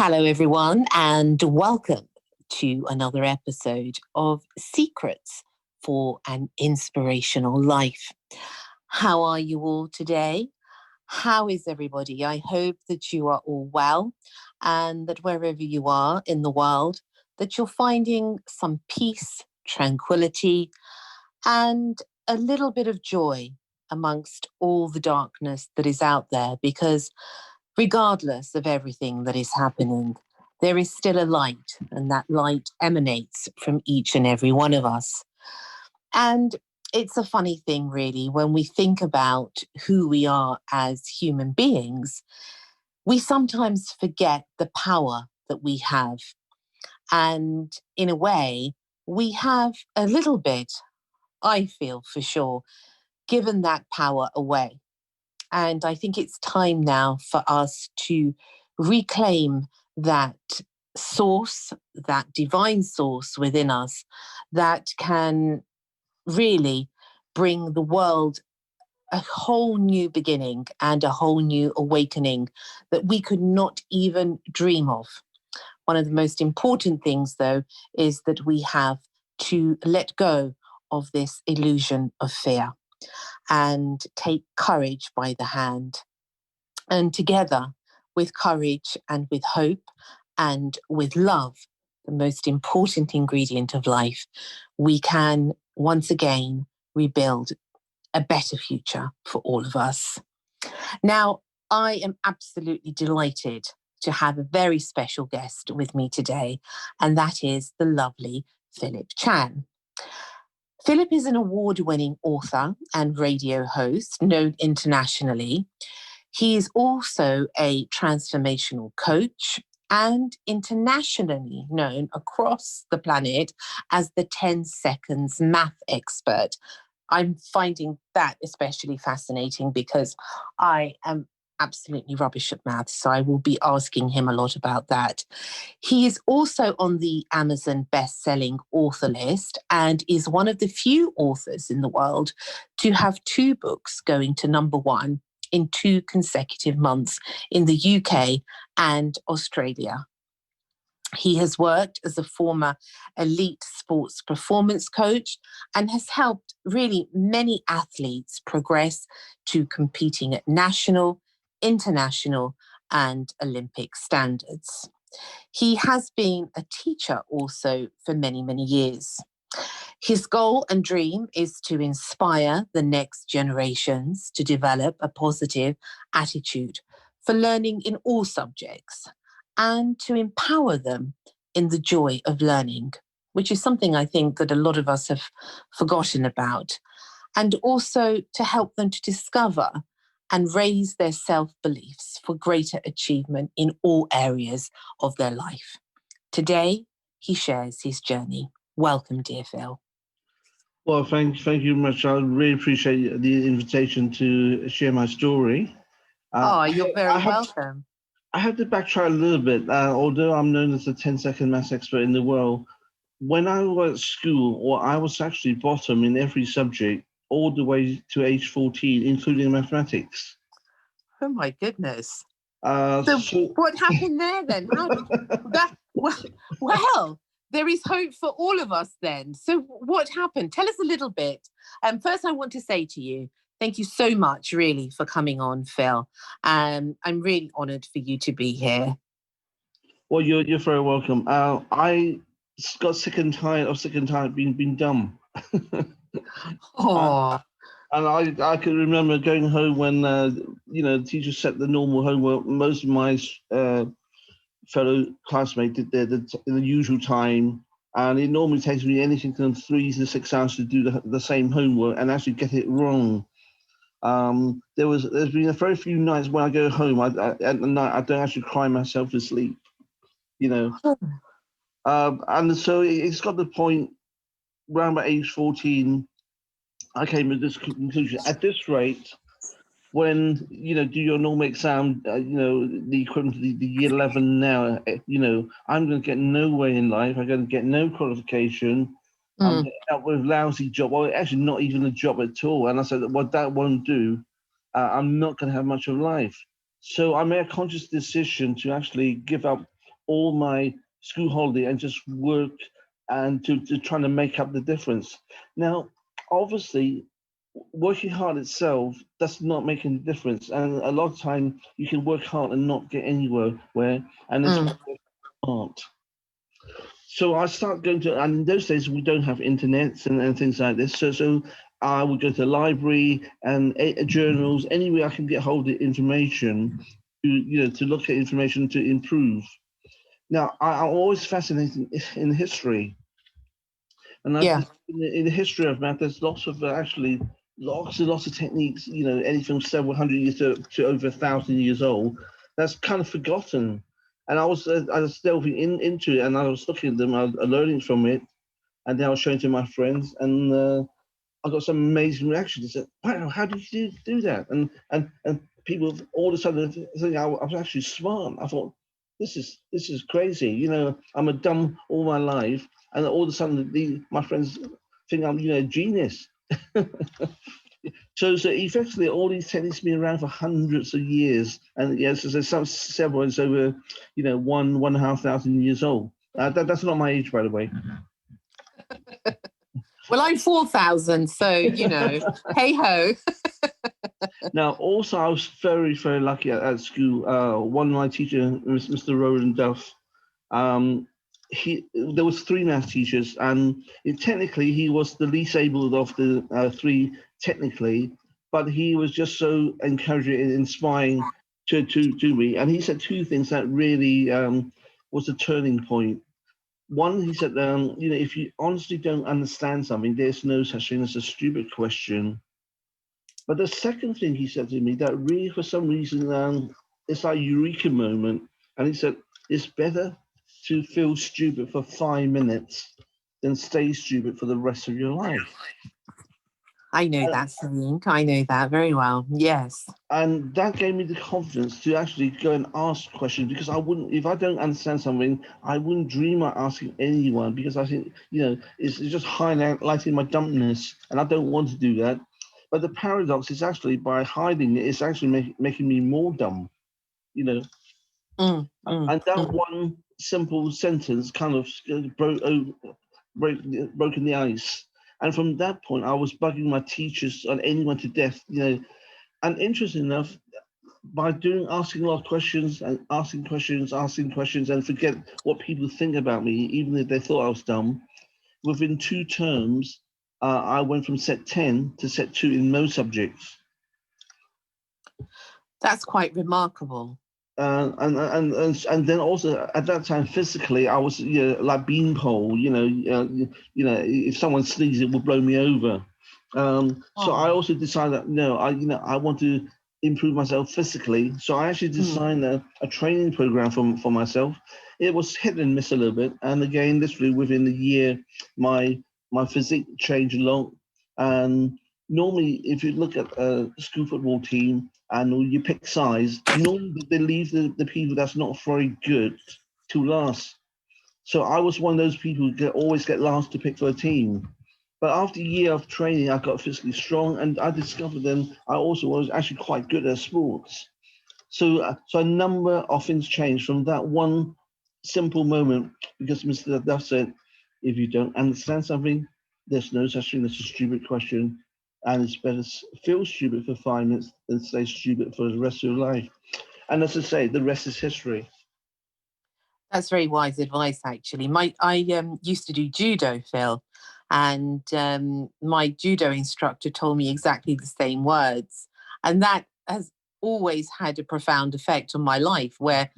Hello, everyone, and welcome to another episode of Secrets for an Inspirational Life. How are you all today? How is everybody? I hope that you are all well and that wherever you are in the world, that you're finding some peace, tranquility, and a little bit of joy amongst all the darkness that is out there, because regardless of everything that is happening, there is still a light, and that light emanates from each and every one of us. And it's a funny thing, really, when we think about who we are as human beings, we sometimes forget the power that we have. And in a way, we have a little bit, I feel for sure, given that power away. And I think it's time now for us to reclaim that source, that divine source within us that can really bring the world a whole new beginning and a whole new awakening that we could not even dream of. One of the most important things, though, is that we have to let go of this illusion of fear and take courage by the hand. And together, with courage and with hope and with love, the most important ingredient of life, we can once again rebuild a better future for all of us. Now, I am absolutely delighted to have a very special guest with me today, and that is the lovely Philip Chan. Philip is an award-winning author and radio host known internationally. He is also a transformational coach and internationally known across the planet as the 10 seconds math expert. I'm finding that especially fascinating because I am absolutely rubbish at math, so I will be asking him a lot about that. He is also on the Amazon best-selling author list and is one of the few authors in the world to have two books going to number one in 2 consecutive months in the UK and Australia. He has worked as a former elite sports performance coach and has helped really many athletes progress to competing at national, international, and Olympic standards. He has been a teacher also for many, many years. His goal and dream is to inspire the next generations to develop a positive attitude for learning in all subjects and to empower them in the joy of learning, which is something I think that a lot of us have forgotten about, and also to help them to discover and raise their self-beliefs for greater achievement in all areas of their life. Today, he shares his journey. Welcome, dear Phil. Well, thank you much. I really appreciate the invitation to share my story. You're very welcome. I have to backtrack a little bit. Although I'm known as the 10-second maths expert in the world, when I was at school, I was actually bottom in every subject all the way to age 14, including mathematics. Oh my goodness. So what happened there then? How did that? Well, there is hope for all of us then. So what happened? Tell us a little bit. First, I want to say to you, thank you so much, really, for coming on, Phil. I'm really honoured for you to be here. Well, you're very welcome. I got sick and tired of being dumb. Oh. And I can remember going home when the teacher set the normal homework. Most of my fellow classmates did in the usual time, and it normally takes me anything from 3 to 6 hours to do the same homework and actually get it wrong. There's been a very few nights when I go home, at night I don't actually cry myself to sleep, and so it's got the point around about age 14. I came to this conclusion. At this rate, when do your normal exam, the equivalent to the year 11 now, I'm going to get nowhere in life. I'm going to get no qualification. I'm going to end up with a lousy job. Well, actually, not even a job at all. And I said, well, that won't do. I'm not going to have much of life. So I made a conscious decision to actually give up all my school holiday and just work and to trying to make up the difference. Now, obviously, working hard itself does not make any difference, and a lot of time you can work hard and not get anywhere. And it's art. So I start going to, and in those days we don't have internets and things like this. So I would go to the library and journals, anywhere I can get hold of information to look at information to improve. Now I'm always fascinated in history, and Yeah. in the history of math, there's lots of actually lots and lots of techniques. Anything from several hundred years to over 1,000 years old. That's kind of forgotten. And I was delving into it, and I was looking at them, I was learning from it, and then I was showing to my friends, and I got some amazing reactions. They said, "Wow, how did you do that?" And people all of a sudden think I was actually smart. I thought, this is crazy. I'm a dumb all my life, and all of a sudden my friends think I'm a genius. So effectively, all these techniques have been around for hundreds of years, and yes, there's several. It's over, 1,500 years old. That's not my age, by the way. Well, I'm 4,000, so hey ho. Now, also, I was very, very lucky at school. One of my teachers, Mr. Roland Duff, there was three math teachers, and technically he was the least able of the three technically, but he was just so encouraging and inspiring to me. And he said two things that really was a turning point. One, he said, if you honestly don't understand something, there's no such thing as a stupid question. But the second thing he said to me that really, for some reason, it's like a eureka moment. And he said, it's better to feel stupid for 5 minutes than stay stupid for the rest of your life. I know that saying. I know that very well. Yes. And that gave me the confidence to actually go and ask questions, because I wouldn't, if I don't understand something, I wouldn't dream of asking anyone, because I think, it's just highlighting my dumbness, and I don't want to do that. But the paradox is actually by hiding it, it's actually making me more dumb, And that one simple sentence kind of broken the ice. And from that point, I was bugging my teachers and anyone to death, And interesting enough, by asking a lot of questions and asking questions, and forget what people think about me, even if they thought I was dumb, within 2 terms, I went from set 10 to set 2 in most subjects. That's quite remarkable. And then also at that time, physically, I was like beanpole. If someone sneezed, it would blow me over. So I also decided that no, I want to improve myself physically. So I actually designed a training program for myself. It was hit and miss a little bit, and again, literally within a year, my physique changed a lot. And normally, if you look at a school football team and you pick size, normally they leave the people that's not very good to last. So I was one of those people who always get last to pick for a team. But after a year of training, I got physically strong, and I discovered then I also was actually quite good at sports. So a number of things changed from that one simple moment, because Mr. Duff said, if you don't understand something, there's no such thing as a stupid question, and it's better feel stupid for 5 minutes than stay stupid for the rest of your life. And as I say, the rest is history. That's very wise advice, actually. I used to do judo, Phil, and my judo instructor told me exactly the same words. And that has always had a profound effect on my life, where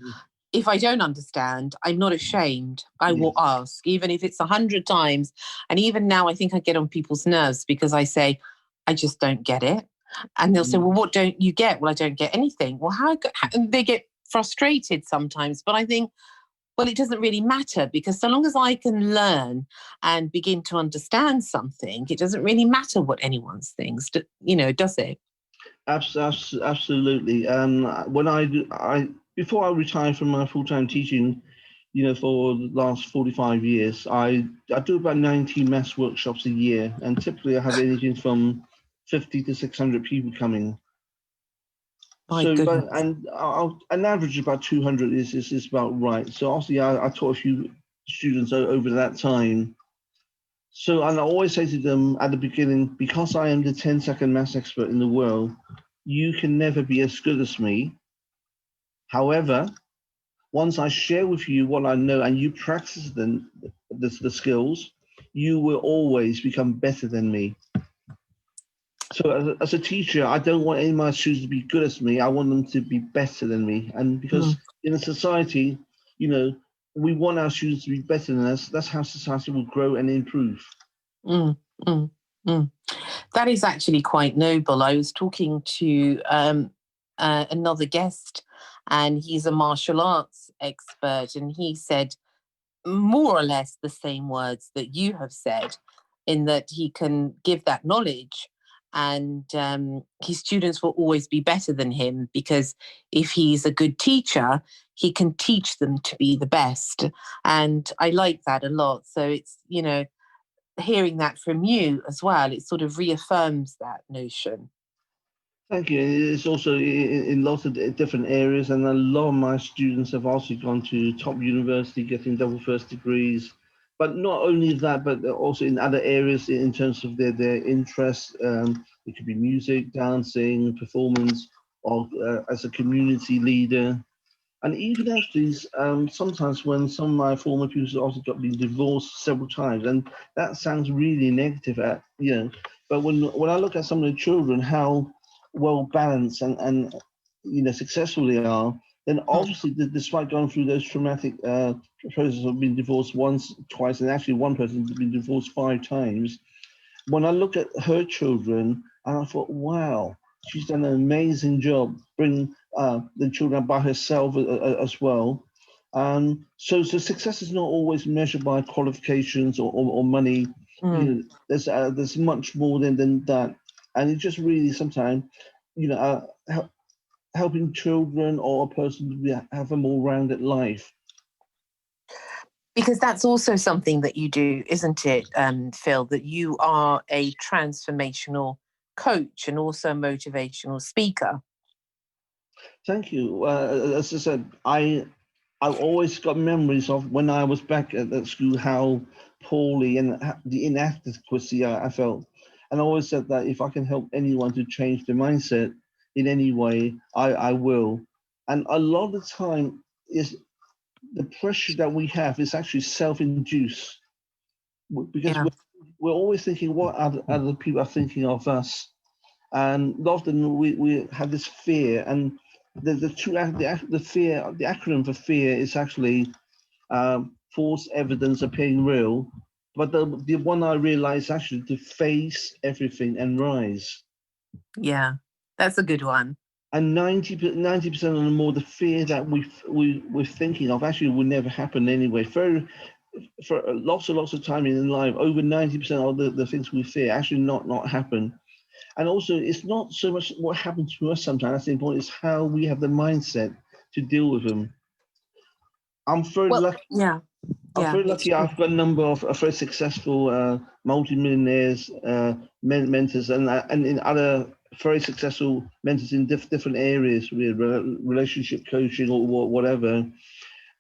if I don't understand, I'm not ashamed. I will ask, even if it's 100 times. And even now, I think I get on people's nerves because I say, I just don't get it. And they'll say, well, what don't you get? Well, I don't get anything. Well, how they get frustrated sometimes. But I think, well, it doesn't really matter, because so long as I can learn and begin to understand something, it doesn't really matter what anyone thinks, does it? Absolutely. When before I retired from my full-time teaching, for the last 45 years, I do about 90 maths workshops a year, and typically I have anything from 50 to 600 people coming. My So, but goodness. and an average of about 200 is about right. So obviously, I taught a few students over that time. So, and I always say to them at the beginning, because I am the 10-second maths expert in the world, you can never be as good as me. However, once I share with you what I know and you practice the skills, you will always become better than me. So as a teacher, I don't want any of my students to be good as me. I want them to be better than me. And because Mm, in a society, you know, we want our students to be better than us. That's how society will grow and improve. mm, mm, mm. That is actually quite noble. I was talking to another guest, and he's a martial arts expert, and he said more or less the same words that you have said, in that he can give that knowledge, and his students will always be better than him, because if he's a good teacher, he can teach them to be the best. And I like that a lot. So it's, hearing that from you as well, it sort of reaffirms that notion. Thank you. It's also in lots of different areas, and a lot of my students have also gone to top university, getting double first degrees. But not only that, but also in other areas in terms of their interests. It could be music, dancing, performance, or as a community leader. And even actually, sometimes when some of my former pupils also got been divorced several times, and that sounds really negative, But when I look at some of the children, how well balanced and successful they are, then Mm. obviously, despite going through those traumatic processes of being divorced once, twice, and actually one person has been divorced 5 times, when I look at her children, and I thought, wow, she's done an amazing job bringing the children up by herself as well. So success is not always measured by qualifications or money. Mm. There's much more than that, and it just really sometimes, helping children or a person to have a more rounded life. Because that's also something that you do, isn't it, Phil? That you are a transformational coach and also a motivational speaker. Thank you. As I said, I've always got memories of when I was back at school, how poorly and the inadequacy I felt. And I always said that if I can help anyone to change their mindset in any way, I will. And a lot of the time is the pressure that we have is actually self-induced, because Yeah. we're always thinking what other people are thinking of us. And often we have this fear, and the fear, the acronym for fear is actually false evidence appearing real. But the one I realized actually to face everything and rise. Yeah. That's a good one. And 90% or more, the fear that we're thinking of actually will never happen anyway. For lots and lots of time in life, over 90% of the things we fear actually not happen. And also, it's not so much what happens to us sometimes. That's the important. It's how we have the mindset to deal with them. I'm very Well, lucky. yeah. I'm Yeah. very It's lucky. true. I've got a number of very successful multimillionaires, mentors, and in other very successful mentors in different areas, with relationship coaching or whatever.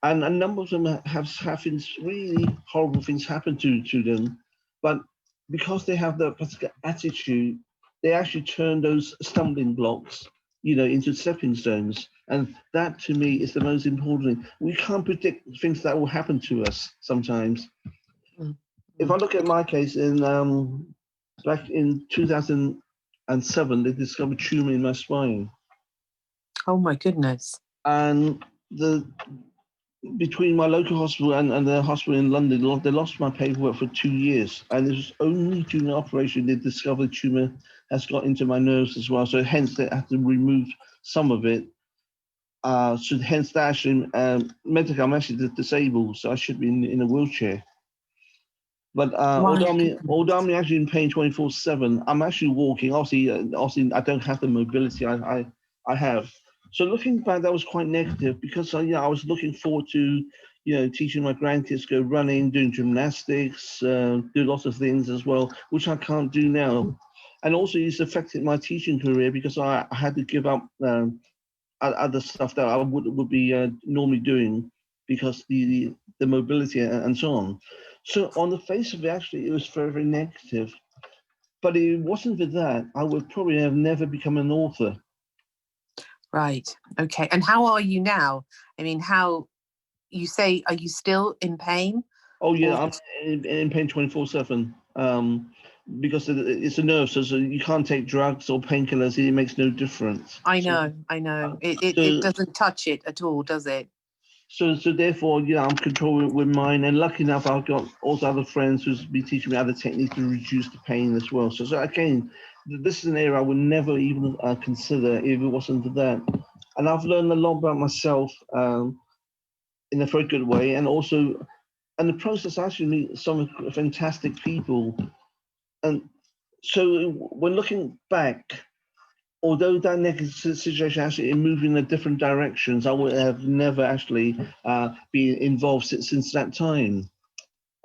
And a number of them have having really horrible things happen to them, but because they have that particular attitude, they actually turn those stumbling blocks, into stepping stones. And that to me is the most important thing. We can't predict things that will happen to us sometimes. Mm, If I mm. look at my case, in back in 2007, they discovered tumor in my spine, Oh my goodness. and the between my local hospital and the hospital in London, they lost my paperwork for 2 years. And it was only during the operation they discovered the tumor has got into my nerves as well. So hence they had to remove some of it. So hence that actually, medically I'm actually disabled, so I should be in a wheelchair. But My goodness. although I'm actually in pain 24/7, I'm actually walking. Obviously, I don't have the mobility I have. So looking back, that was quite negative because I was looking forward to teaching my grandkids, go running, doing gymnastics, do lots of things as well, which I can't do now. And also, it's affected my teaching career because I had to give up other stuff that I would be normally doing because the mobility and so on. So on the face of it, actually, it was very, very negative. But it wasn't for that, I would probably have never become an author. Right. Okay. And how are you now? I mean, how you say, are you still in pain? Oh yeah, I'm in pain 24/7. Because it's a nerve, so you can't take drugs or painkillers. It makes no difference. I know. It So doesn't touch it at all, does it? so therefore, I'm controlling with mine. And lucky enough, I've got also other friends who's been teaching me other techniques to reduce the pain as well. So again, this is an area I would never even consider if it wasn't for that. And I've learned a lot about myself in a very good way, and also in the process, I actually meet some fantastic people. And so when looking back, although that negative situation actually moved in a different directions, I would have never actually been involved since that time.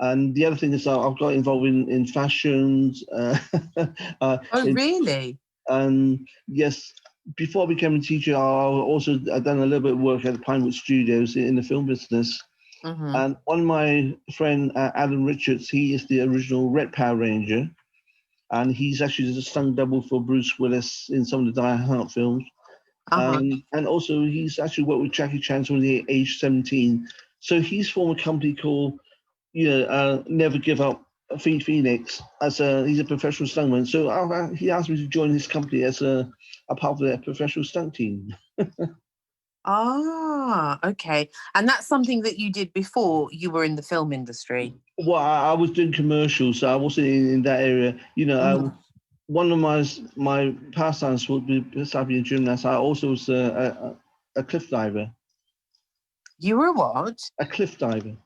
And the other thing is I've got involved in fashions. Oh, really? And yes, before I became a teacher, I've done a little bit of work at the Pinewood Studios in the film business. Mm-hmm. And one of my friend, Adam Richards, he is the original Red Power Ranger. And he's actually just a stunt double for Bruce Willis in some of the Die Hard films. Uh-huh. And also, he's actually worked with Jackie Chan when he was age 17. So he's formed a company called, Never Give Up Phoenix. He's a professional stuntman. So he asked me to join his company as a part of their professional stunt team. Ah, okay. And that's something that you did before you were in the film industry. Well, I was doing commercials, so I wasn't in that area. One of my pastimes would be besides being a gymnast. I also was a cliff diver. You were what? A cliff diver.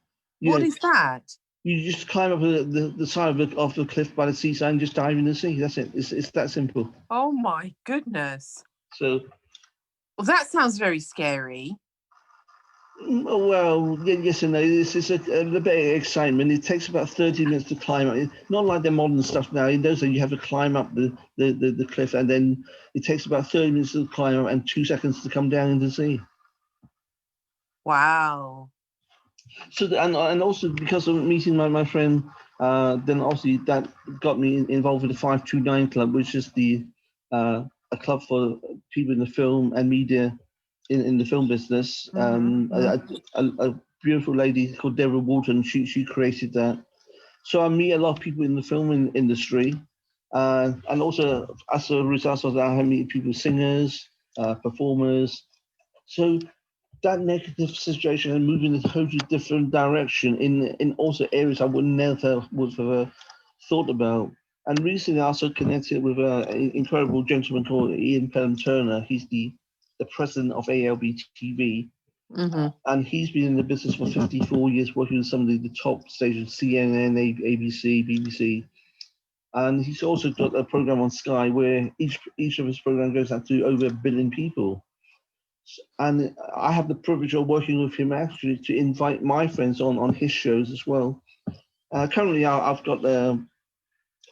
What is that? You just climb up the side of the cliff by the seaside and just dive in the sea. That's it. It's that simple. Oh my goodness. So, Well, that sounds very scary. well, yes and no. It's a little bit of excitement. It takes about 30 minutes to climb up. Not like the modern stuff now. In those days, you have to climb up the cliff, and then it takes about 30 minutes to climb up and 2 seconds to come down into the sea. Wow. So and also because of meeting my friend, then obviously that got me involved with the 529 Club, which is a club for people in the film and media in the film business. A beautiful lady called Deborah Walton, she created that. So I meet a lot of people in the film industry, and also as a result of that, I meet people, singers, performers. So that negative situation and moving in a totally different direction in also areas I would never would have thought about. And recently, I also connected with an incredible gentleman called Ian Pelham Turner. He's the president of ALB TV, and he's been in the business for 54 years, working with some of the top stations, CNN, ABC, BBC. And he's also got a program on Sky where each of his programs goes out to over 1 billion people. And I have the privilege of working with him actually to invite my friends on his shows as well. Currently, I've got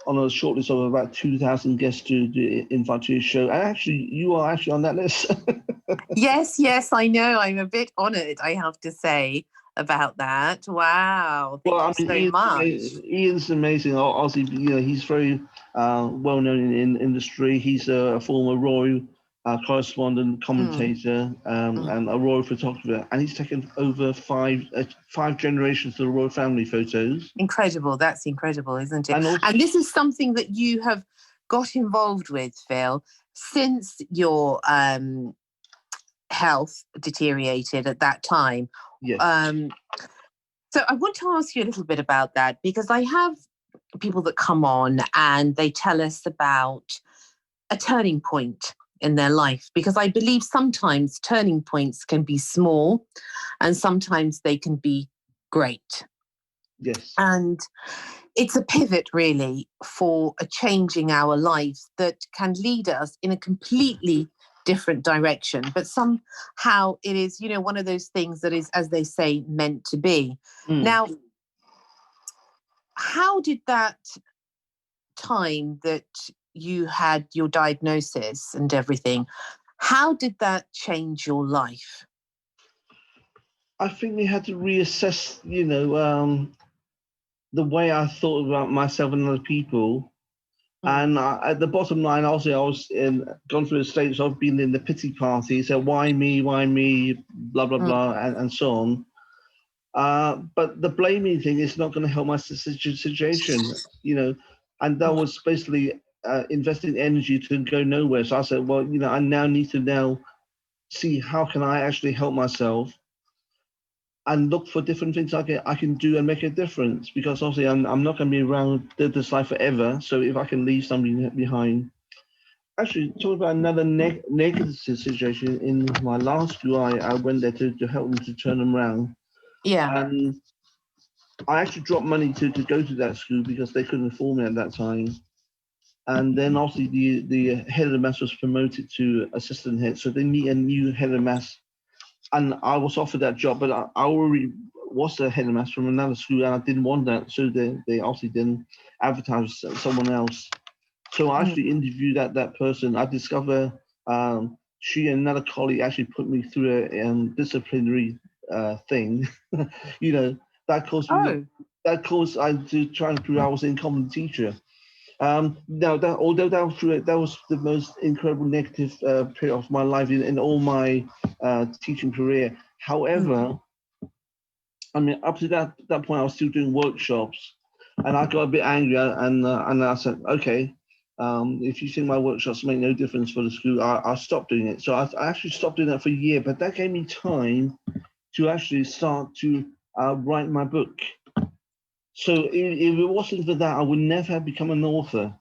on a shortlist of about 2,000 guests to invite to his show. And actually, you are actually on that list. Yes, I know. I'm a bit honoured, I have to say, about that. Wow. Thank you so much. Ian's amazing. Obviously, he's very well known in industry. He's a former royal correspondent, commentator, and a royal photographer, and he's taken over five generations of the royal family photos. Incredible. That's incredible, isn't it? And this is something that you have got involved with, Phil, since your health deteriorated at that time. Yes. So I want to ask you a little bit about that, because I have people that come on and they tell us about a turning point in their life, because I believe sometimes turning points can be small and sometimes they can be great. Yes. And it's a pivot really for a changing our lives that can lead us in a completely different direction. But somehow it is, one of those things that is, as they say, meant to be. Now, how did that time that you had your diagnosis and everything, How did that change your life? I think we had to reassess, the way I thought about myself and other people. And at the bottom line, also, I was gone through the stages of being in the pity party. So why me, blah, blah, blah, and so on. But the blaming thing is not going to help my situation, and that was basically investing energy to go nowhere. So I said, well, I now need to now see how can I actually help myself and look for different things I can do and make a difference, because obviously I'm not going to be around this life forever. So if I can leave something behind. Actually, talk about another negative situation. In my last school, I went there to help them to turn them around. Yeah. And I actually dropped money to go to that school because they couldn't afford me at that time. And then obviously the head of the maths was promoted to assistant head. So they need a new head of maths. And I was offered that job, but I already was the head of maths from another school and I didn't want that. So they obviously didn't advertise someone else. So I actually interviewed that person. I discovered she and another colleague actually put me through a disciplinary thing. That caused me. That caused I to try and prove I was an incompetent teacher. Now, although that was the most incredible negative period of my life in all my teaching career. However, I mean, up to that point, I was still doing workshops, and I got a bit angry, and I said, okay, if you think my workshops make no difference for the school, I'll stop doing it. So I actually stopped doing that for a year, but that gave me time to actually start to write my book. So if it wasn't for that, I would never have become an author.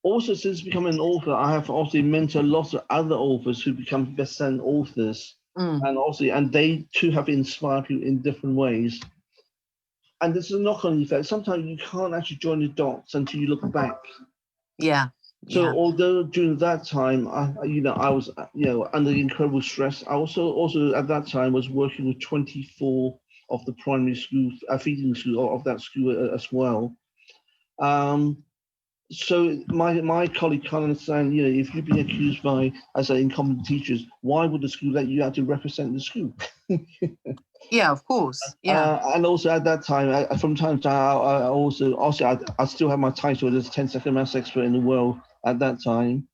Also, since becoming an author, I have also mentored lots of other authors who become best-selling authors, and they too have inspired people in different ways. And this is a knock-on effect. Sometimes you can't actually join the dots until you look back. Yeah. So although during that time, I was under incredible stress. I also at that time was working with 24 of the primary schools, feeding school of that school as well. So my colleague can't understand, if you've been accused by, as incompetent teachers, why would the school let you out to represent the school? Yeah, of course. Yeah. And also at that time, from time to time, I still have my title as 10-second maths expert in the world at that time.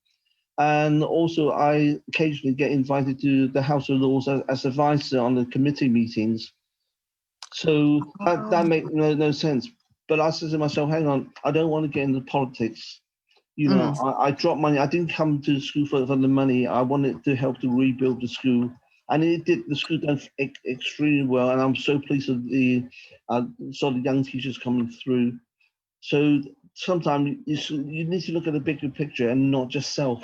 And also I occasionally get invited to the House of Lords as advisor on the committee meetings. So that makes no sense. But I said to myself, hang on, I don't want to get into politics. I dropped money. I didn't come to the school for the money. I wanted to help to rebuild the school. And it did. The school done extremely well. And I'm so pleased with the sort of young teachers coming through. So sometimes you need to look at the bigger picture and not just self.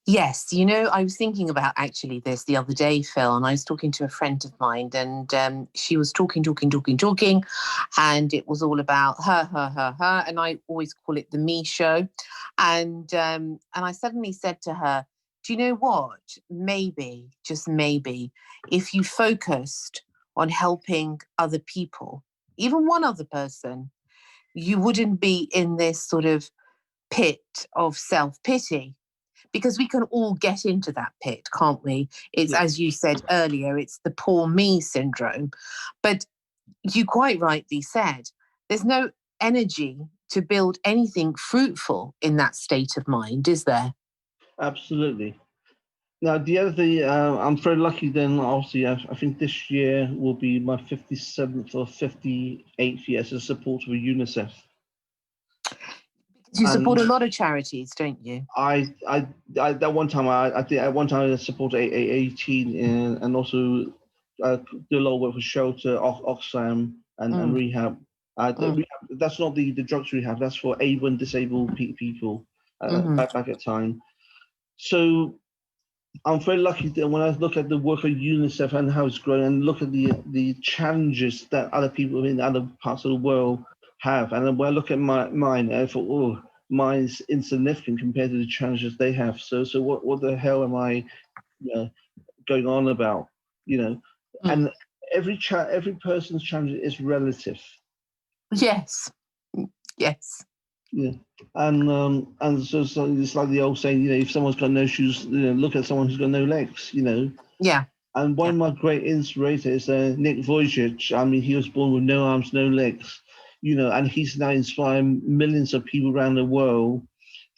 Yes, I was thinking about actually this the other day, Phil, and I was talking to a friend of mine, and she was talking, and it was all about her, and I always call it the me show, and I suddenly said to her, "Do you know what? Maybe, just maybe, if you focused on helping other people, even one other person, you wouldn't be in this sort of pit of self-pity." Because we can all get into that pit, can't we? It's, as you said earlier, it's the poor me syndrome. But you quite rightly said, there's no energy to build anything fruitful in that state of mind, is there? Absolutely. Now, the other thing, I'm very lucky then, obviously, I think this year will be my 57th or 58th year as a supporter of UNICEF. You support a lot of charities, don't you? That one time I did. At one time I supported 18 and also do a lot of work for shelter, Oxfam and rehab. That's not the drugs rehab. That's for able and disabled people back at time. So I'm very lucky that when I look at the work of UNICEF and how it's grown, and look at the challenges that other people in other parts of the world have, and then when I look at mine, I thought, oh, mine's insignificant compared to the challenges they have. So what the hell am I going on about? And every person's challenge is relative. Yes. Yeah, and so it's like the old saying, if someone's got no shoes, look at someone who's got no legs, Yeah, And one yeah. of my great inspirators is Nick Vujicic. I mean, he was born with no arms, no legs, and he's now inspiring millions of people around the world,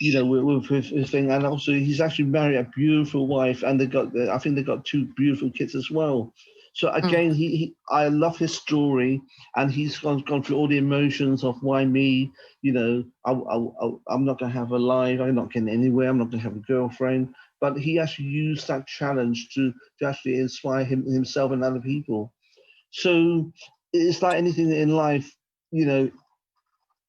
with his thing. And also, he's actually married a beautiful wife, and I think they got two beautiful kids as well. So Mm, again, I love his story, and he's gone through all the emotions of why me. I'm not going to have a life. I'm not getting anywhere. I'm not going to have a girlfriend. But he actually used that challenge to actually inspire himself and other people. So it's like anything in life, you know,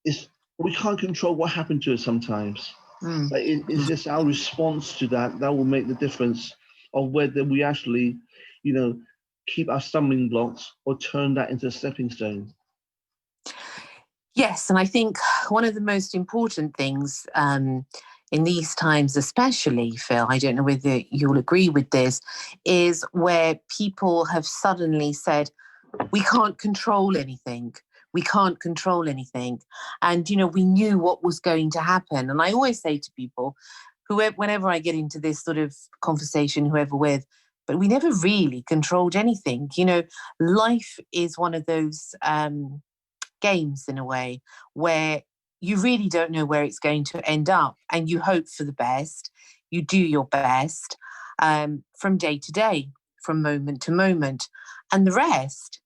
it's we can't control what happened to us sometimes. mm, But it's mm. just our response to that will make the difference of whether we actually, you know, keep our stumbling blocks or turn that into a stepping stone. Yes, and I think one of the most important things in these times, especially, Phil, I don't know whether you'll agree with this, is where people have suddenly said, we can't control anything. We can't control anything. And, we knew what was going to happen. And I always say to people, whenever I get into this sort of conversation, whoever with, but we never really controlled anything. Life is one of those games in a way where you really don't know where it's going to end up and you hope for the best. You do your best from day to day, from moment to moment. And the rest,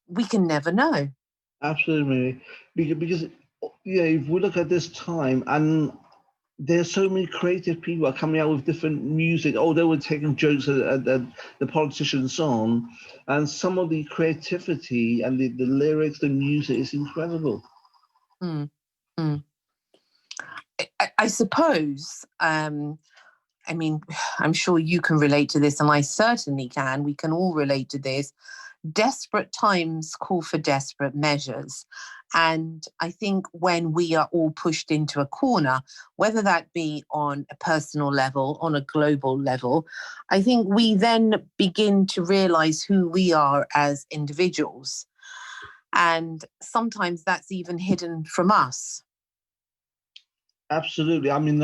we can never know. Absolutely, because if we look at this time and there's so many creative people are coming out with different music. Oh, they were taking jokes at the politicians on, and some of the creativity and the lyrics, the music is incredible. Mm, mm. I suppose, I mean, I'm sure you can relate to this, and I certainly can. We can all relate to this. Desperate times call for desperate measures. And I think when we are all pushed into a corner, whether that be on a personal level, on a global level, I think we then begin to realize who we are as individuals. And sometimes that's even hidden from us. Absolutely. I mean,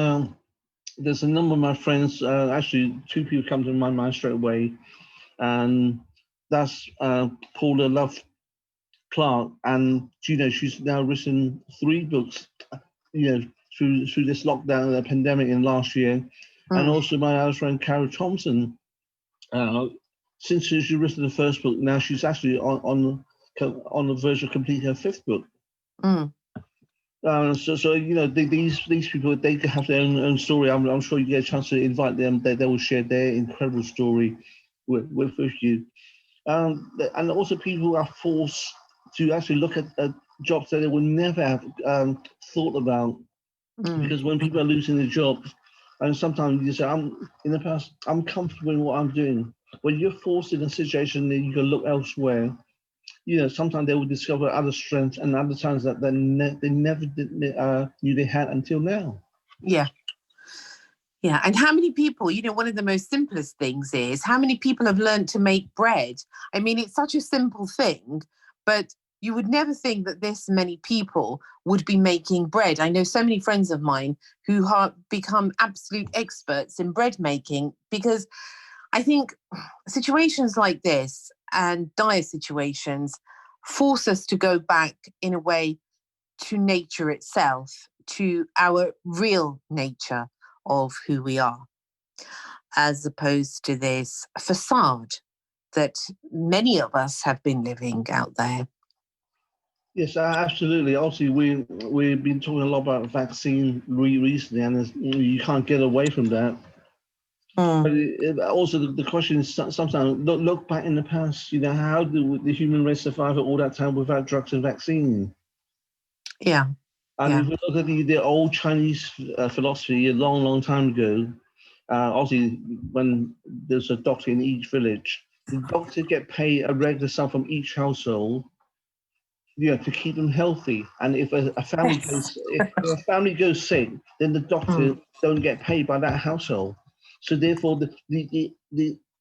there's a number of my friends. Actually, two people come to my mind straight away, and that's Paula Love Clark, and she's now written three books. You know, through this lockdown and the pandemic in last year, and Mm, also my other friend Carol Thompson. Uh, since she's written the first book, now she's actually on the verge of completing her fifth book. mm. So these people, they have their own story. I'm sure you get a chance to invite them. They will share their incredible story with you. And also people are forced to actually look at jobs that they would never have thought about, Mm, because when people mm. are losing their jobs, and sometimes you say, in the past, I'm comfortable in what I'm doing. When you're forced in a situation that you can look elsewhere, sometimes they will discover other strengths and other times that they never knew they had until now. Yeah. Yeah. And how many people, one of the most simplest things is how many people have learned to make bread? I mean, it's such a simple thing, but you would never think that this many people would be making bread. I know so many friends of mine who have become absolute experts in bread making because I think situations like this and dire situations force us to go back in a way to nature itself, to our real nature of who we are, as opposed to this facade that many of us have been living out there. Yes, absolutely. Obviously, we've been talking a lot about vaccine recently, and you can't get away from that. Mm, But also the question is sometimes look back in the past. How did the human race survive all that time without drugs and vaccine? yeah, And yeah. if you look at the old Chinese philosophy a long, long time ago, obviously when there's a doctor in each village, the doctor get paid a regular sum from each household, to keep them healthy. And if a family Yes. goes, if a family goes sick, then the doctor Mm, don't get paid by that household. So therefore, the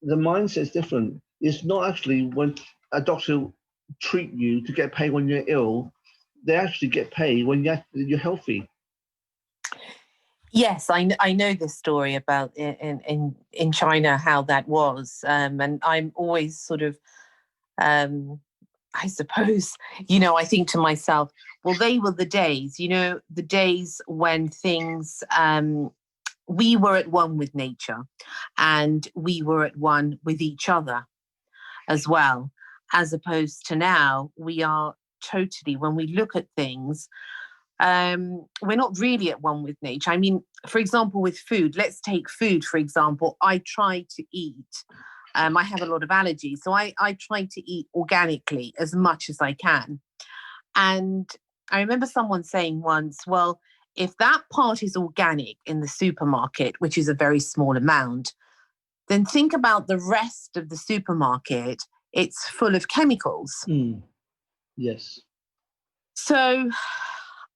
mindset is different. It's not actually when a doctor treat you to get paid when you're ill. they actually get paid when you're healthy. Yes, I know this story about in China, how that was, and I'm always sort of, I suppose, I think to myself, well, they were the days, the days when things, we were at one with nature, and we were at one with each other as well, as opposed to now, we are totally, when we look at things, we're not really at one with nature. I mean, for example, with food, let's take food, for example. I try to eat, I have a lot of allergies, so I try to eat organically as much as I can. And I remember someone saying once, well, if that part is organic in the supermarket, which is a very small amount, then think about the rest of the supermarket. It's full of chemicals. Yes. So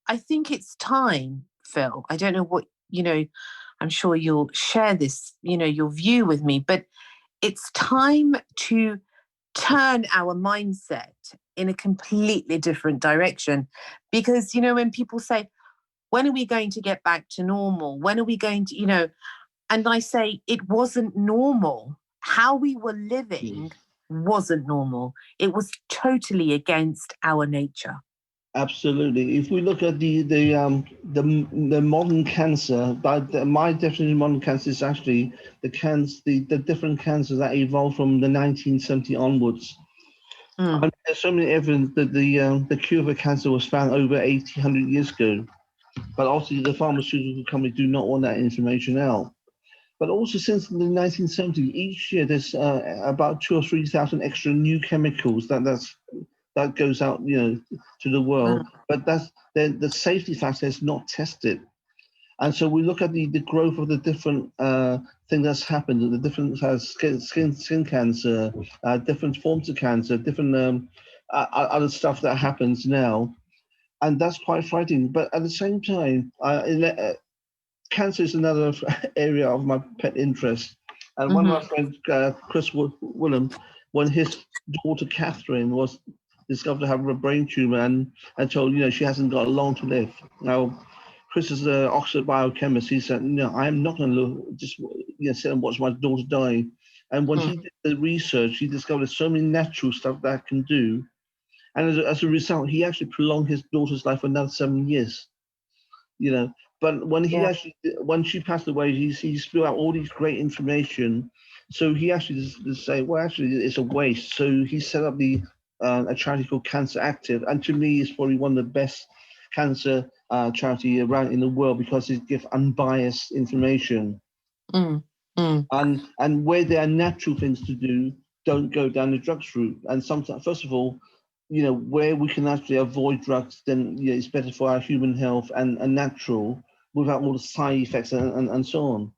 I think it's time, Phil. I don't know what, I'm sure you'll share this, your view with me, but it's time to turn our mindset in a completely different direction. Because, when people say, when are we going to get back to normal? When are we going to, and I say, it wasn't normal. How we were living wasn't normal. It was totally against our nature. Absolutely. If we look at the modern cancer, my definition of modern cancer is actually the different cancers that evolved from the 1970 onwards. And there's so many evidence that the cure for cancer was found over 100 years ago. But obviously, the pharmaceutical companies do not want that information out. But also, since the 1970s, each year there's about 2,000 or 3,000 extra new chemicals that goes out, to the world. But that's the safety factor is not tested. And so we look at the growth of the different thing that's happened, the different skin cancer, different forms of cancer, different other stuff that happens now. And that's quite frightening. But at the same time, cancer is another area of my pet interest. And one of my friends, Chris Willem, when his daughter Catherine was discovered to have a brain tumor and told, she hasn't got long to live. Now, Chris is an Oxford biochemist. He said, I'm not going to just sit and watch my daughter die. And when he did the research, he discovered so many natural stuff that I can do. And as a result, he actually prolonged his daughter's life for another 7 years. But when when she passed away, he spilled out all these great information. So he actually just say, well, actually, it's a waste. So he set up a charity called Cancer Active, and to me, it's probably one of the best cancer charity around in the world because it gives unbiased information. And where there are natural things to do, don't go down the drugs route. And sometimes, first of all, where we can actually avoid drugs, then it's better for our human health and natural without all the side effects and so on.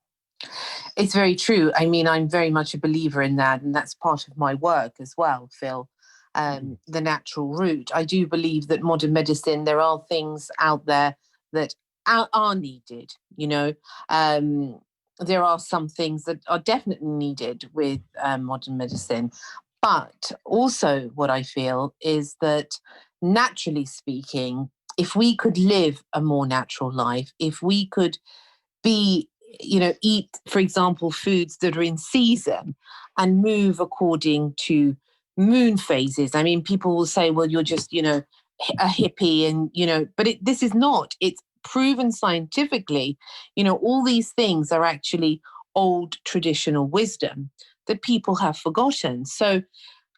It's very true. I mean, I'm very much a believer in that, and that's part of my work as well, Phil. The natural route. I do believe that modern medicine, there are things out there that are needed, there are some things that are definitely needed with modern medicine. But also what I feel is that, naturally speaking, if we could live a more natural life, if we could be, eat, for example, foods that are in season and move according to moon phases. I mean, people will say, well, you're just, a hippie and, but this is not. It's proven scientifically, all these things are actually old traditional wisdom that people have forgotten. So,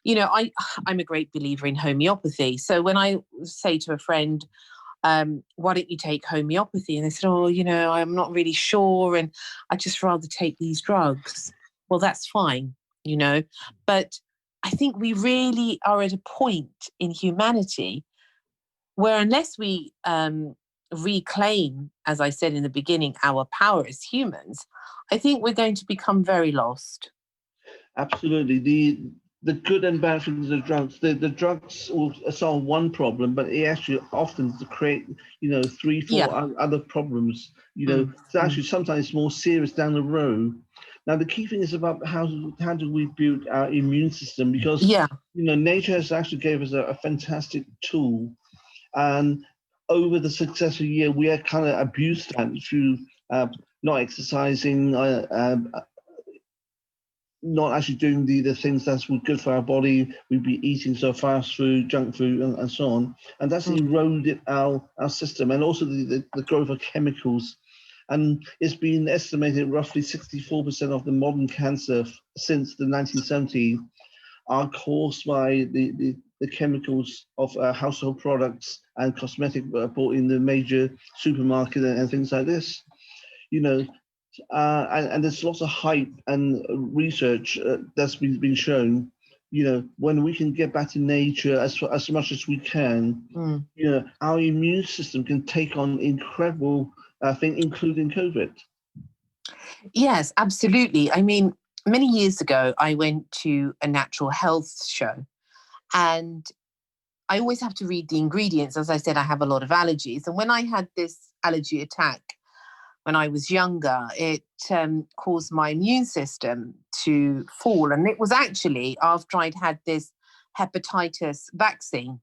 I'm a great believer in homeopathy. So when I say to a friend, why don't you take homeopathy? And they said, oh, I'm not really sure. And I'd just rather take these drugs. Well, that's fine, But I think we really are at a point in humanity where unless we reclaim, as I said in the beginning, our power as humans, I think we're going to become very lost. Absolutely. The good and bad things of drugs. The drugs will solve one problem, but it actually often create, 3-4 other problems. So actually sometimes more serious down the road. Now the key thing is about how do we build our immune system, because nature has actually gave us a fantastic tool. And over the successive year, we had kind of abused that through not exercising, not actually doing the things that's good for our body. We'd be eating so fast food, junk food, and so on. And that's eroded our system, and also the growth of chemicals. And it's been estimated roughly 64% of the modern cancer since the 1970s are caused by the chemicals of household products and cosmetic bought in the major supermarket and things like this. And there's lots of hype and research that's been shown. When we can get back to nature as much as we can, our immune system can take on incredible things, including COVID. Yes, absolutely. I mean, many years ago, I went to a natural health show, and I always have to read the ingredients. As I said, I have a lot of allergies. And when I had this allergy attack when I was younger, it caused my immune system to fall. And it was actually after I'd had this hepatitis vaccine,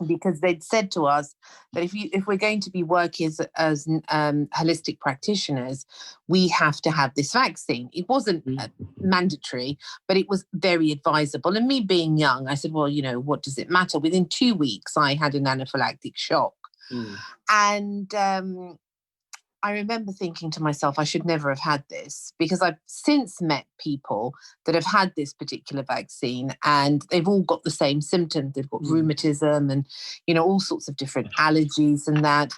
because they'd said to us that if we're going to be working as holistic practitioners, we have to have this vaccine. It wasn't mandatory, but it was very advisable. And me being young, I said, well, what does it matter? Within 2 weeks, I had an anaphylactic shock. And I remember thinking to myself, I should never have had this, because I've since met people that have had this particular vaccine and they've all got the same symptoms. They've got rheumatism and, all sorts of different allergies and that.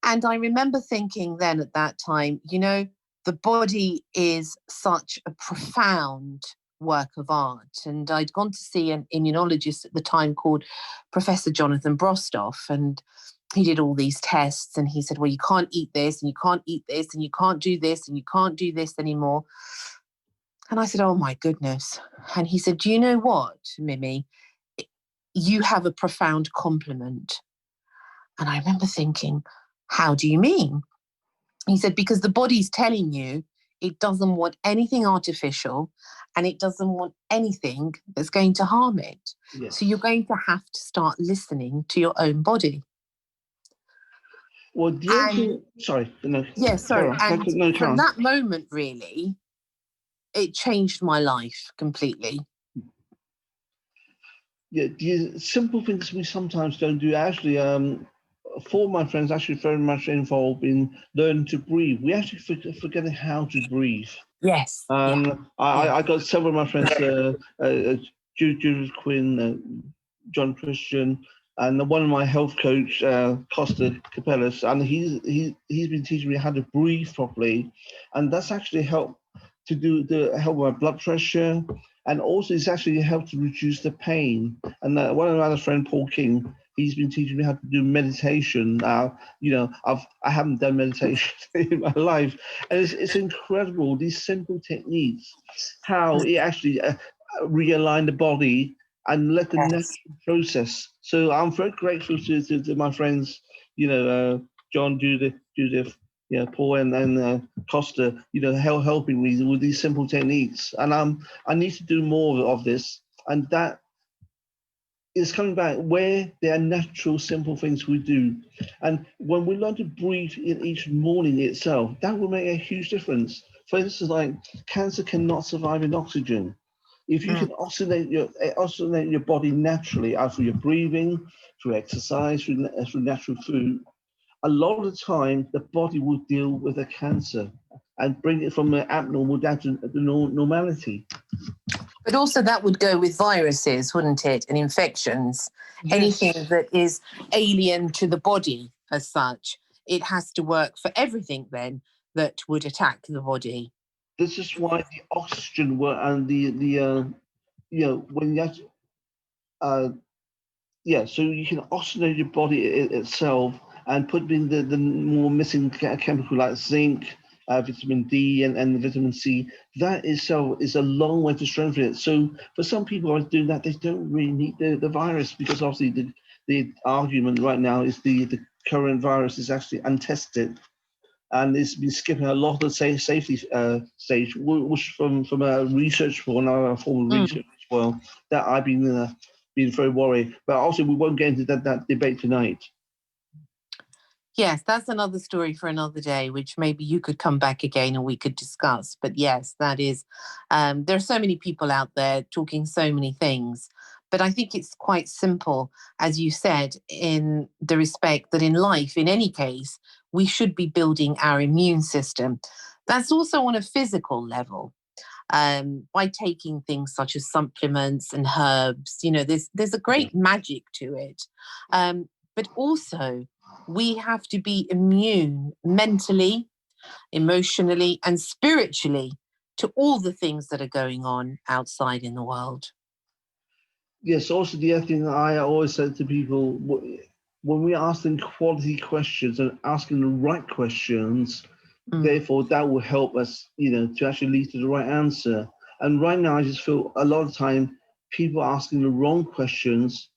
And I remember thinking then at that time, the body is such a profound work of art. And I'd gone to see an immunologist at the time called Professor Jonathan Brostoff, and he did all these tests, and he said, well, you can't eat this, and you can't eat this, and you can't do this, and you can't do this anymore. And I said, oh my goodness. And he said, do you know what, Mimi? You have a profound compliment. And I remember thinking, how do you mean? He said, because the body's telling you it doesn't want anything artificial, and it doesn't want anything that's going to harm it. Yes. So you're going to have to start listening to your own body. Well, sorry. No. Yeah, sorry. And from that moment, really, it changed my life completely. Yeah, the simple things we sometimes don't do. Actually, four of my friends actually very much involved in learning to breathe. We actually forgetting how to breathe. Yes. I got several of my friends, Judith Quinn, John Christian, and one of my health coach, Costa Capellas, and he's been teaching me how to breathe properly, and that's actually helped to help my blood pressure, and also it's actually helped to reduce the pain. And one of my other friend, Paul King, he's been teaching me how to do meditation. I haven't done meditation in my life, and it's incredible, these simple techniques, how it actually realign the body and let the natural process. So I'm very grateful to my friends, John, Judith, Paul, and Costa, helping me with these simple techniques. And I need to do more of this. And that is coming back where there are natural, simple things we do. And when we learn to breathe in each morning itself, that will make a huge difference. For instance, like cancer cannot survive in oxygen. If you can oscillate your body naturally, out through your breathing, through exercise, through natural food, a lot of the time the body will deal with a cancer and bring it from the abnormal down to the normality. But also that would go with viruses, wouldn't it? And infections, anything that is alien to the body as such. It has to work for everything then that would attack the body. This is why the oxygen work and when you have so you can oxygenate your body itself and put in the more missing chemical like zinc, vitamin D, and vitamin C. That itself is a long way to strengthen it. So for some people who are doing that, they don't really need the virus, because obviously the argument right now is the current virus is actually untested. And it's been skipping a lot of the safety stage, which from a research form of research as well, that I've been very worried. But also, we won't get into that debate tonight. Yes, that's another story for another day, which maybe you could come back again and we could discuss. But yes, that is, there are so many people out there talking so many things. But I think it's quite simple, as you said, in the respect that in life, in any case, we should be building our immune system. That's also on a physical level. By taking things such as supplements and herbs, there's a Yeah. great magic to it. But also, we have to be immune mentally, emotionally, and spiritually to all the things that are going on outside in the world. Yes, also the other thing I always said to people, when we ask them quality questions and asking the right questions, therefore that will help us, to actually lead to the right answer. And right now, I just feel a lot of time people are asking the wrong questions,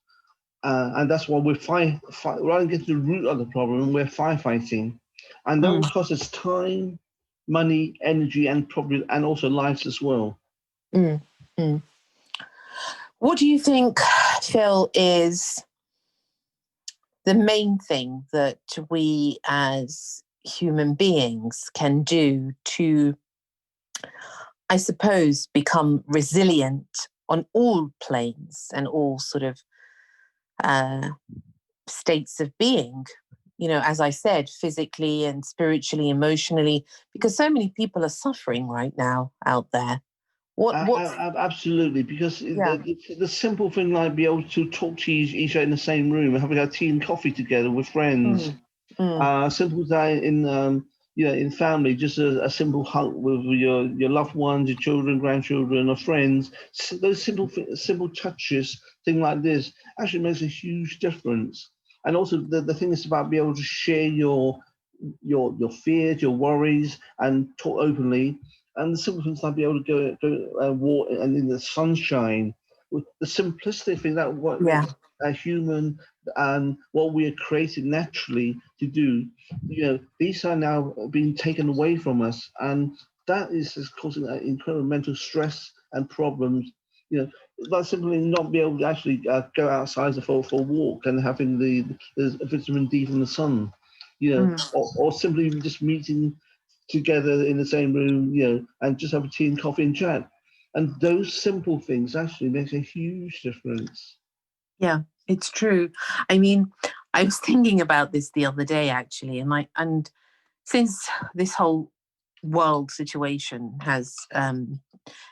and that's why we're rather than get to the root of the problem, we're firefighting, and that will Mm, cost us time, money, energy, and probably and also lives as well. mm, mm. What do you think, Phil, is the main thing that we as human beings can do to, I suppose, become resilient on all planes and all sort of uh, states of being? As I said, physically and spiritually, emotionally, because so many people are suffering right now out there. What's, Absolutely, because yeah. the simple thing like be able to talk to each other in the same room, having a tea and coffee together with friends, Mm, mm, simple day in family, just a simple hug with your loved ones, your children, grandchildren, or friends. Those simple touches, thing like this, actually makes a huge difference. And also the thing is about being able to share your fears, your worries, and talk openly. And the simple things like be able to go walk and in the sunshine, with the simplistic thing that what yeah. makes a human and what we are created naturally to do. These are now being taken away from us, and that is causing incredible mental stress and problems. Like simply not be able to actually go outside for a walk and having the vitamin D from the sun, Mm. or simply just meeting together in the same room, and just have a tea and coffee and chat. And those simple things actually make a huge difference. Yeah, it's true. I mean, I was thinking about this the other day actually, and since this whole world situation has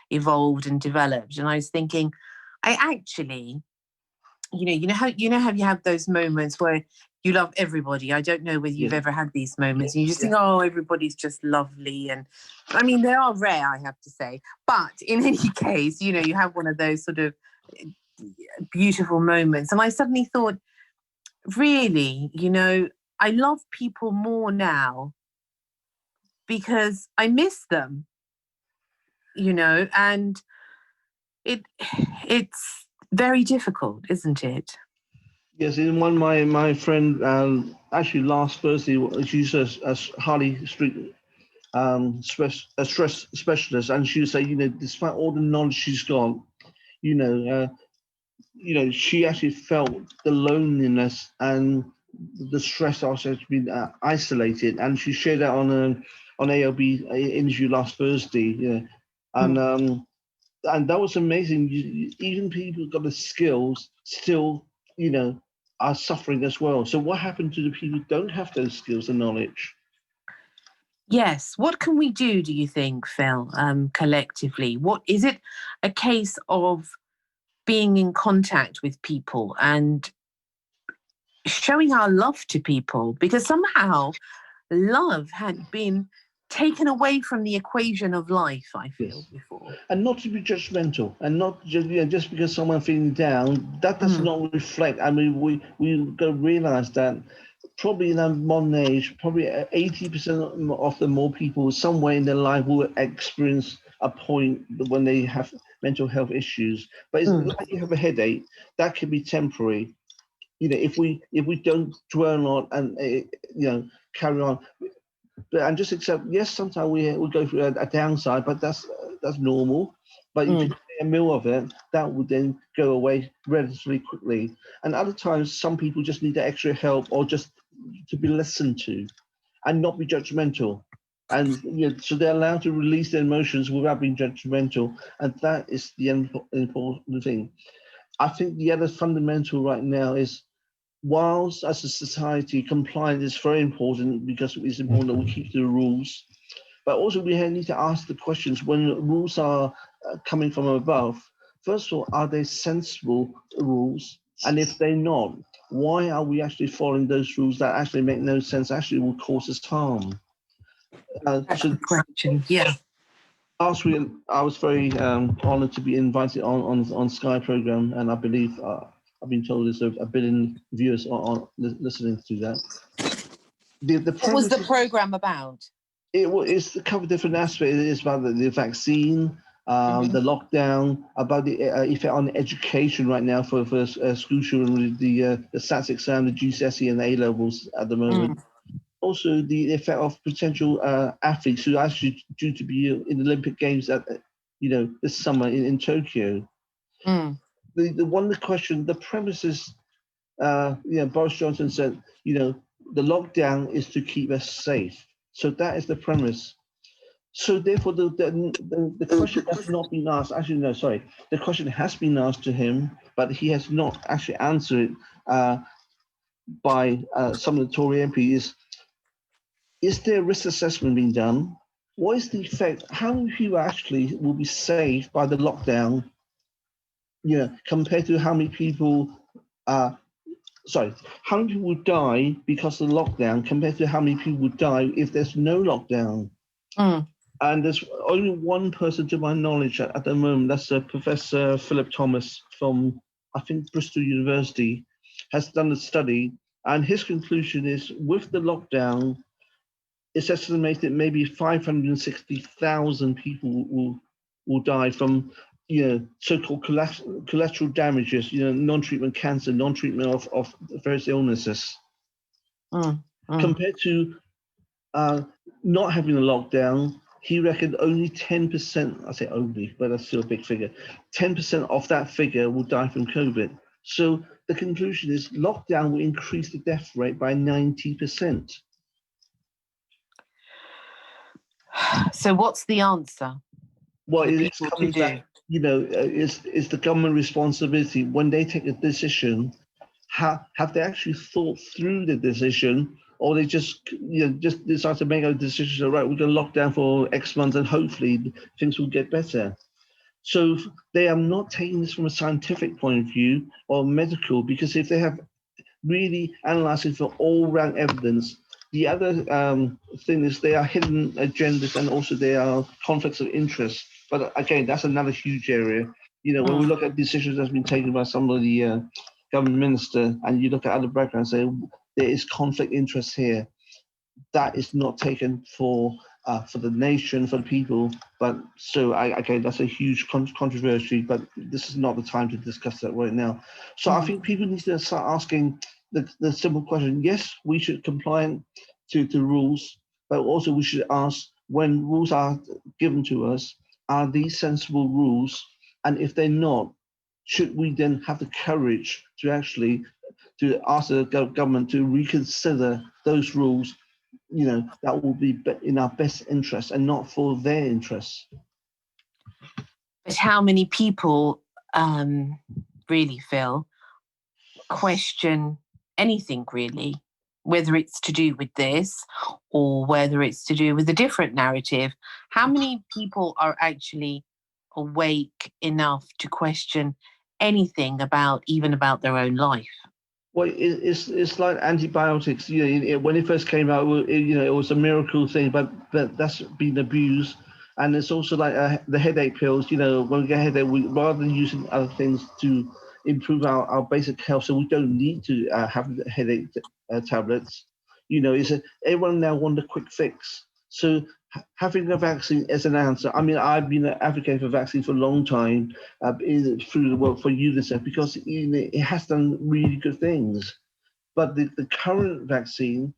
evolved and developed, and I was thinking, I actually, you know how you have those moments where you love everybody. I don't know whether you've Yeah, ever had these moments, yes, and you just yeah. think, oh, everybody's just lovely, and I mean, they are rare, I have to say. But in any case, you have one of those sort of beautiful moments. And I suddenly thought, really, I love people more now because I miss them, and it it's very difficult, isn't it? Yes, in one my friend actually last Thursday she's a Harley Street stress specialist, and she was saying, despite all the knowledge she's got, you know, uh, she actually felt the loneliness and the stress after she's been isolated, and she shared that on ALB interview last Thursday. And Mm. um, and that was amazing. Even people who got the skills still, are suffering as well. So what happened to the people who don't have those skills and knowledge? Yes. What can we do you think, Phil, collectively? What is it, a case of being in contact with people and showing our love to people? Because somehow love had been taken away from the equation of life, I feel, Yes. before. And not to be judgmental, and not just because someone feeling down, that does Mm, not reflect. I mean, we got to realize that probably in our modern age, probably 80% of the more people somewhere in their life will experience a point when they have mental health issues. But it's mm, like you have a headache, that can be temporary. If we don't dwell on and carry on, and just accept, yes, sometimes we go through a downside, but that's normal. But if you mm, take a meal of it, that would then go away relatively quickly. And other times, some people just need the extra help, or just to be listened to and not be judgmental. And so they're allowed to release their emotions without being judgmental, and that is the important thing. I think the other fundamental right now is, whilst as a society compliance is very important because it's important that we keep to the rules, but also we need to ask the questions when rules are coming from above. First of all, are they sensible rules? And if they're not, why are we actually following those rules that actually make no sense, actually will cause us harm? That's the question, yeah. Last week, I was very honoured to be invited on Sky program, and I believe I've been told there's a billion viewers on listening to that. What was the program about? It's to cover different aspects. It's about the vaccine, the lockdown, about the effect on education right now for school children, the SATs exam, the GCSE and A levels at the moment. Also, the effect of potential athletes who are actually due to be in the Olympic Games at this summer in Tokyo. The question, the premise is, Boris Johnson said, the lockdown is to keep us safe. So that is the premise. So therefore, the question has not been asked. Actually, no, sorry. The question has been asked to him, but he has not actually answered it by some of the Tory MPs. Is there a risk assessment being done? What is the effect? How many people actually will be saved by the lockdown? Compared to how many people, how many people would die because of the lockdown compared to how many people would die if there's no lockdown? And there's only one person, to my knowledge, at the moment. That's Professor Philip Thomas from, I think, Bristol University, has done a study, and his conclusion is, with the lockdown, it's estimated maybe 560,000 people will die from so-called collateral damages, non-treatment cancer, non-treatment of various illnesses. Compared to not having a lockdown, he reckoned only 10%, I say only, but that's still a big figure, 10% of that figure will die from COVID. So the conclusion is lockdown will increase the death rate by 90%. So what's the answer? Well, it comes back, it's the government responsibility. When they take a decision, have they actually thought through the decision, or they just decide to make a decision, so, right, we're going to lock down for X months and hopefully things will get better. So they are not taking this from a scientific point of view or medical, because if they have really analyzed it for all-round evidence, the other thing is they are hidden agendas, and also there are conflicts of interest. But again, that's another huge area. When we look at decisions that's been taken by some of the government minister, and you look at other backgrounds, say there is conflict interest here. That is not taken for the nation, for the people. But so again, that's a huge controversy. But this is not the time to discuss that right now. So I think people need to start asking the simple question. Yes, we should comply to rules, but also we should ask, when rules are given to us, are these sensible rules? And if they're not, should we then have the courage to actually to ask the government to reconsider those rules, that will be in our best interest and not for their interests? But how many people really, Phil, question anything really, whether it's to do with this or whether it's to do with a different narrative? How many people are actually awake enough to question anything even about their own life? Well, it's like antibiotics. When it first came out, it was a miracle thing, but that's been abused. And it's also like the headache pills. When we get a headache, rather than using other things to improve our basic health, so we don't need to have the headache tablets. Everyone now wants a quick fix. So having a vaccine as an answer. I mean, I've been advocating for vaccines for a long time through the work for UNICEF, because it has done really good things. But the current vaccine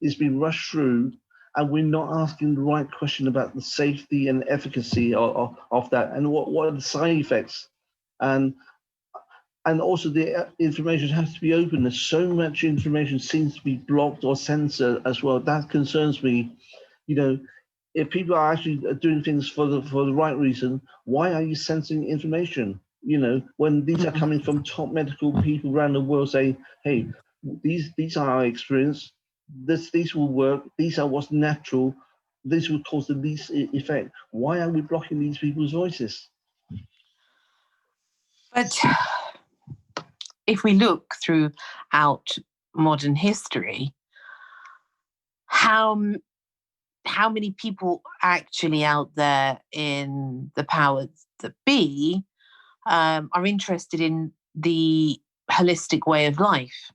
is being rushed through, and we're not asking the right question about the safety and efficacy of that, and what are the side effects. And and also the information has to be open. There's so much information seems to be blocked or censored as well. That concerns me. You know, if people are actually doing things for the right reason, why are you censoring information? You know, when these are coming from top medical people around the world saying, "Hey, these are our experience. These will work. These are what's natural. This will cause the least effect." Why are we blocking these people's voices? But if we look throughout modern history, how how many people actually out there in the powers that be are interested in the holistic way of life?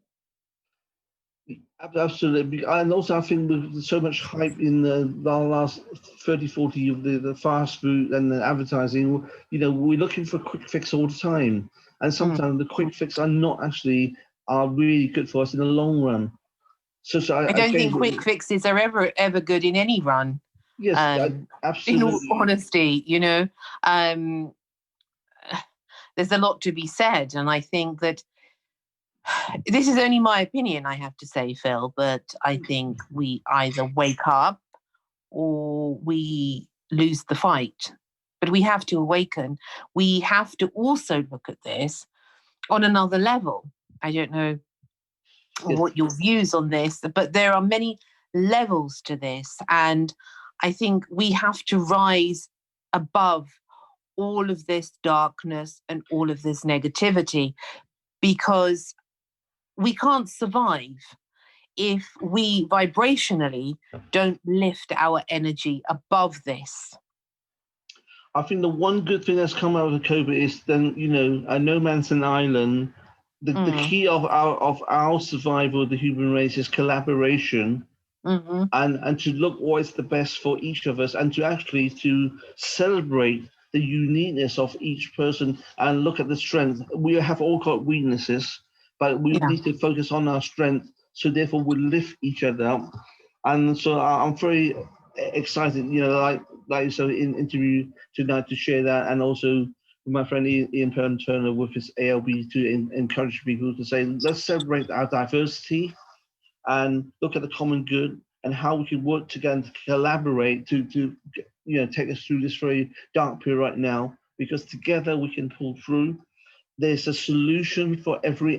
Absolutely. And also, I think with so much hype in the last 30, 40 of the fast food and the advertising, you know, we're looking for a quick fix all the time. And sometimes the quick fix are not actually are really good for us in the long run. So I don't again, think quick fixes are ever good in any run. yes, In all absolutely. honesty, you know, um, there's a lot to be said, and I think that this is only my opinion, I have to say, Phil, but I think we either wake up or we lose the fight. But we have to awaken. We have to also look at this on another level. I don't know Yes. what your views on this, but there are many levels to this. And I think we have to rise above all of this darkness and all of this negativity, because we can't survive if we vibrationally don't lift our energy above this. I think the one good thing that's come out of COVID is then, you know, no man's an island. The key of our survival of the human race is collaboration, and to look what's the best for each of us, and to actually to celebrate the uniqueness of each person and look at the strength. We have all got weaknesses, but we need to focus on our strength. So therefore, we lift each other up. And so I'm very excited, you know, like so in interview tonight to share that, and also with my friend Ian Turner with his ALB to encourage people to say, let's celebrate our diversity and look at the common good and how we can work together to collaborate to you know take us through this very dark period right now, because together we can pull through. There's a solution for every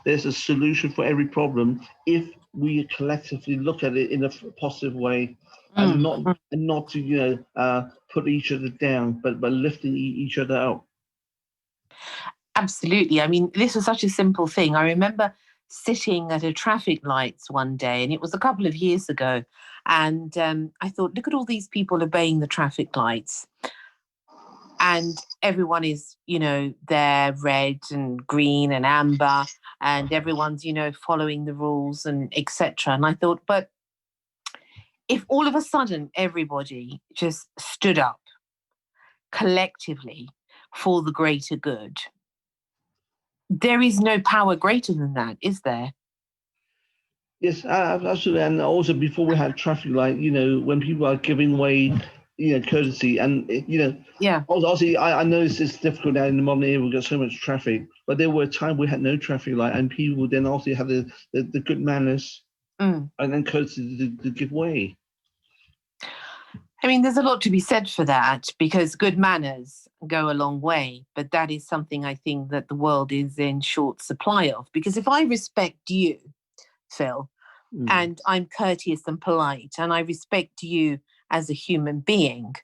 there's a solution for every problem if we collectively look at it in a positive way, and not to put each other down, but by lifting each other up. Absolutely. I mean, this was such a simple thing. I remember sitting at a traffic lights one day, and it was a couple of years ago. And I thought, look at all these people obeying the traffic lights. And everyone is, you know, they're red and green and amber, and everyone's, you know, following the rules and etc. And I thought, but if all of a sudden everybody just stood up collectively for the greater good, there is no power greater than that, is there? Yes, absolutely. And also, before we had traffic light, you know, when people are giving way, you know, courtesy, and you know, obviously, I know it's difficult now in the modern era. We've got so much traffic, but there were times we had no traffic light, and people would then also have the good manners and then courtesy to give way. I mean, there's a lot to be said for that, because good manners go a long way. But that is something I think that the world is in short supply of. Because if I respect you, Phil, and I'm courteous and polite, and I respect you as a human being,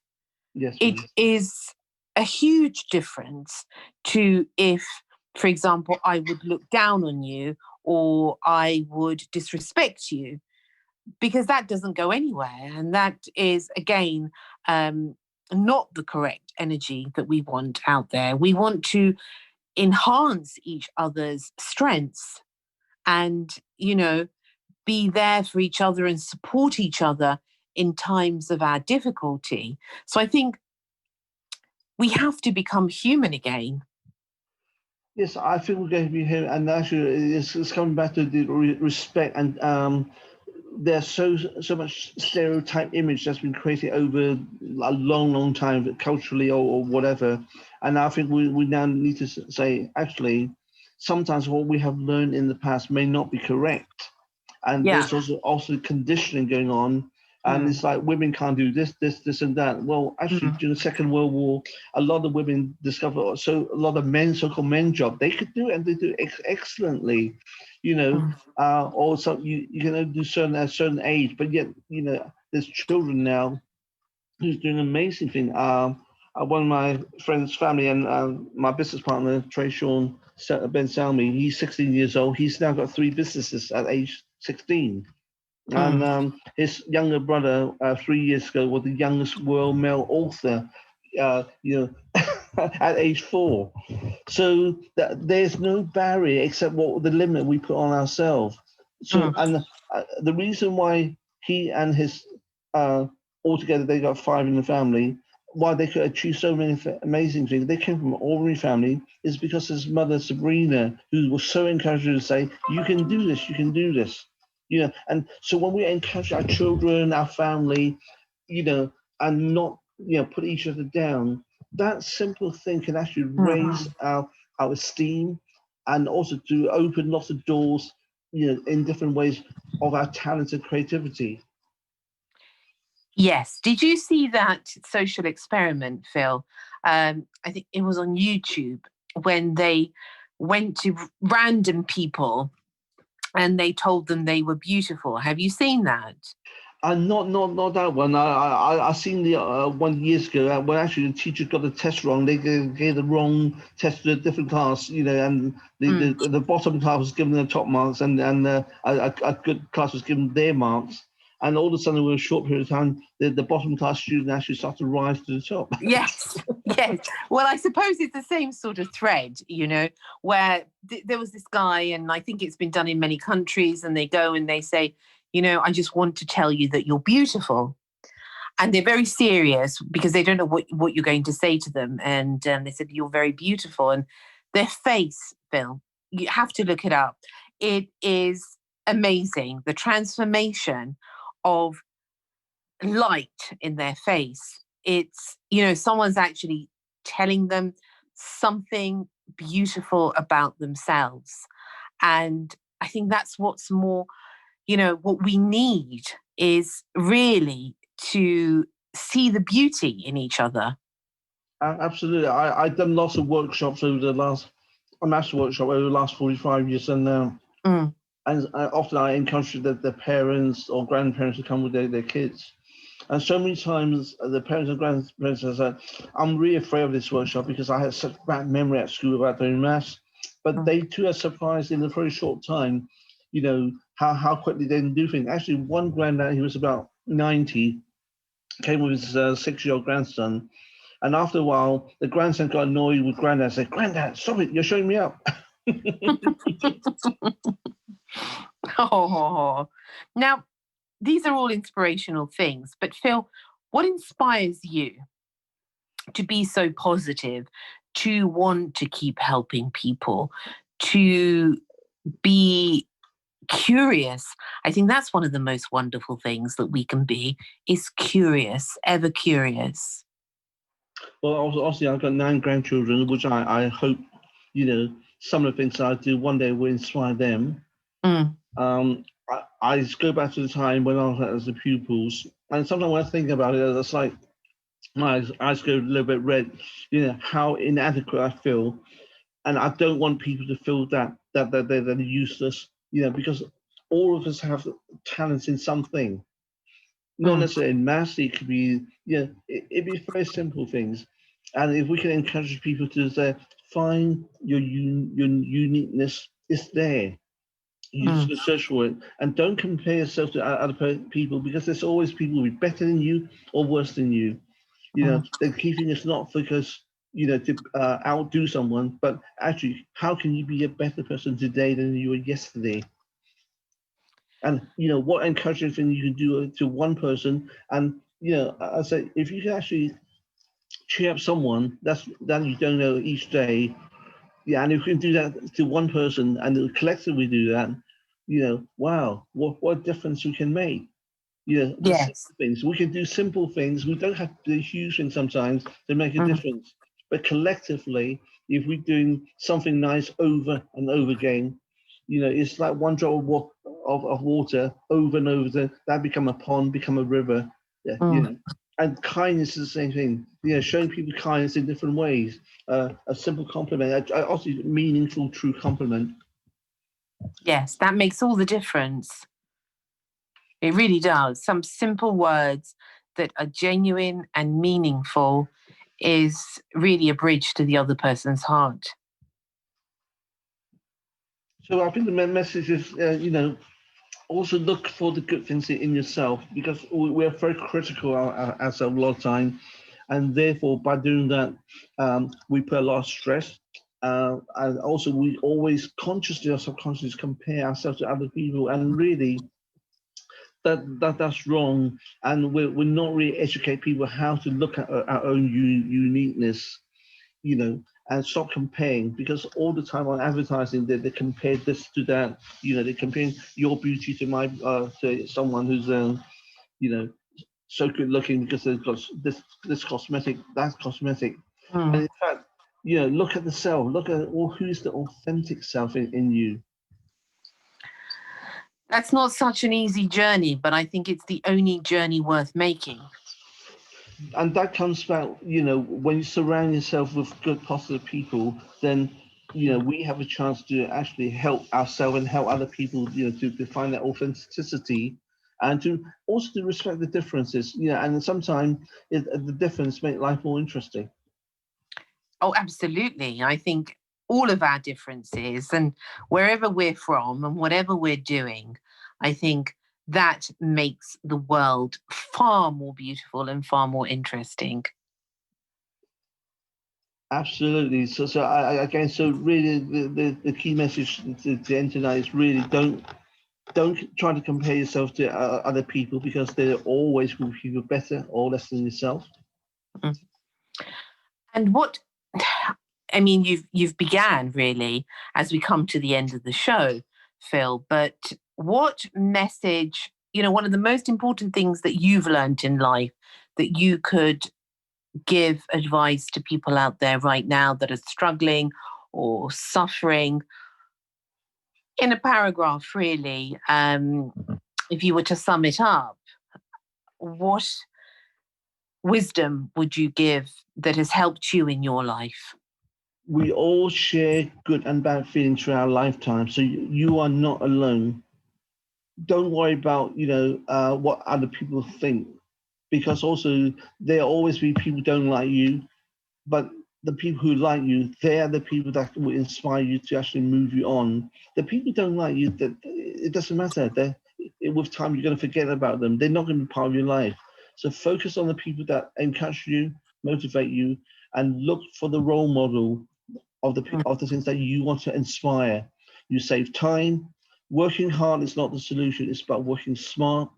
it is a huge difference to if, for example, I would look down on you or I would disrespect you, because that doesn't go anywhere. And that is, again, not the correct energy that we want out there. We want to enhance each other's strengths and, you know, be there for each other and support each other in times of our difficulty. So I think we have to become human again. Yes, I think we're going to be here, and actually, it's coming back to the respect, and there's so much stereotype image that's been created over a long time, culturally or whatever, And I think we now need to say, actually, sometimes what we have learned in the past may not be correct. And Yeah. there's also conditioning going on. And it's like women can't do this, and that. Well, actually, during the Second World War, a lot of women discovered, so a lot of men, so-called men job, they could do it, and they do it excellently, or some, you can only do certain at a certain age, but yet, there's children now who's doing an amazing thing. One of my friends' family and my business partner, Trey Sean Ben Salmi, he's 16 years old. He's now got 3 businesses at age 16. And his younger brother, 3 years ago, was the youngest world male author, at age 4. So there's no barrier except what the limit we put on ourselves. So, and the reason why he and his altogether they got 5 in the family, why they could achieve so many amazing things, they came from an ordinary family, is because his mother Sabrina, who was so encouraging to say, "You can do this, you can do this." And so when we encourage our children, our family, and not, put each other down, that simple thing can actually raise our esteem, and also to open lots of doors, in different ways of our talent and creativity. Yes. Did you see that social experiment, Phil? I think it was on YouTube when they went to random people and they told them they were beautiful. Have you seen that? Not that one. I seen the one years ago when actually the teacher got the test wrong. They gave the wrong test to a different class, and the bottom class was given the top marks, and a good class was given their marks. And all of a sudden, in a short period of time, the bottom class student actually started to rise to the top. Yes, yes. Well, I suppose it's the same sort of thread, where there was this guy, and I think it's been done in many countries, and they go and they say, I just want to tell you that you're beautiful. And they're very serious because they don't know what you're going to say to them. And they said, you're very beautiful. And their face, Phil, you have to look it up. It is amazing. The transformation of light in their face. It's, someone's actually telling them something beautiful about themselves. And I think that's what's more, what we need is really to see the beauty in each other. Absolutely. I've done lots of workshops a master workshop over the last 45 years, and often I encourage the parents or grandparents to come with their kids. And so many times the parents and grandparents have said, "I'm really afraid of this workshop because I had such bad memory at school about doing maths." But they too are surprised in a very short time, how quickly they can do things. Actually, one granddad, he was about 90, came with his 6-year-old grandson. And after a while, the grandson got annoyed with granddad and said, "Granddad, stop it, you're showing me up." Oh, now, these are all inspirational things. But Phil, what inspires you to be so positive, to want to keep helping people, to be curious? I think that's one of the most wonderful things that we can be, is curious, ever curious. Well, obviously, I've got 9 grandchildren, which I hope, some of the things that I do one day will inspire them. I just go back to the time when I was as the pupils, and sometimes when I think about it, it's like my eyes go a little bit red. How inadequate I feel, and I don't want people to feel that they're useless. Because all of us have talents in something. Not necessarily in maths. It could be, it'd be very simple things, and if we can encourage people to say, find your uniqueness, it's there. You just can search for it, and don't compare yourself to other people, because there's always people who are better than you or worse than you. The key thing is not because to outdo someone, but actually, how can you be a better person today than you were yesterday? And what encouraging thing you can do to one person, and I say if you can actually cheer up someone that you don't know each day, yeah, and if we can do that to one person and collectively do that, wow, what difference we can make. The simple Yes. things we can do, simple things. We don't have to do huge things sometimes to make a difference. But collectively, if we're doing something nice over and over again, it's like one drop of water over and over. That become a pond, become a river. Yeah, And kindness is the same thing. Showing people kindness in different ways. A simple compliment, also meaningful, true compliment. Yes, that makes all the difference. It really does. Some simple words that are genuine and meaningful is really a bridge to the other person's heart. So I think the message is, also look for the good things in yourself, because we're very critical ourselves a lot of time, and therefore by doing that, we put a lot of stress. And also we always consciously or subconsciously compare ourselves to other people, and really that's wrong. And we're not really educate people how to look at our own uniqueness, and stop comparing, because all the time on advertising they compare this to that. They're comparing your beauty to my to someone who's so good looking because they've got this cosmetic, that cosmetic. And in fact, look at the self, look at who's the authentic self in you. That's not such an easy journey, but I think it's the only journey worth making. And that comes back, when you surround yourself with good, positive people, then we have a chance to actually help ourselves and help other people, to find that authenticity, and to also to respect the differences, and sometimes the difference make life more interesting. Oh, absolutely. I think all of our differences, and wherever we're from and whatever we're doing, I think that makes the world far more beautiful and far more interesting. Absolutely. So again, so really, the key message to end tonight is really don't try to compare yourself to other people, because there always will be people better or less than yourself. Mm. And what, I mean, you've began really as we come to the end of the show, Phil, but what message, one of the most important things that you've learned in life that you could give advice to people out there right now that are struggling or suffering, in a paragraph, really, if you were to sum it up, what wisdom would you give that has helped you in your life? We all share good and bad feelings through our lifetime, so you are not alone. Don't worry about what other people think, because also there'll always be people who don't like you, but the people who like you, they're the people that will inspire you to actually move you on. The people who don't like you, that it doesn't matter. With time, you're going to forget about them. They're not going to be part of your life. So focus on the people that encourage you, motivate you, and look for the role model of the things that you want to inspire. You save time. Working hard is not the solution. It's about working smart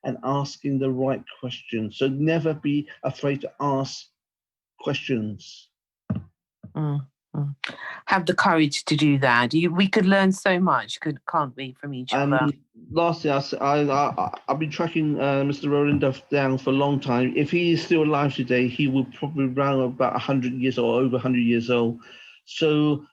and asking the right questions. So never be afraid to ask questions. Have the courage to do that. We could learn so much, can't we, from each other? Lastly, I've been tracking Mr. Roland Duff down for a long time. If he is still alive today, he will probably be around about 100 years or over 100 years old. So,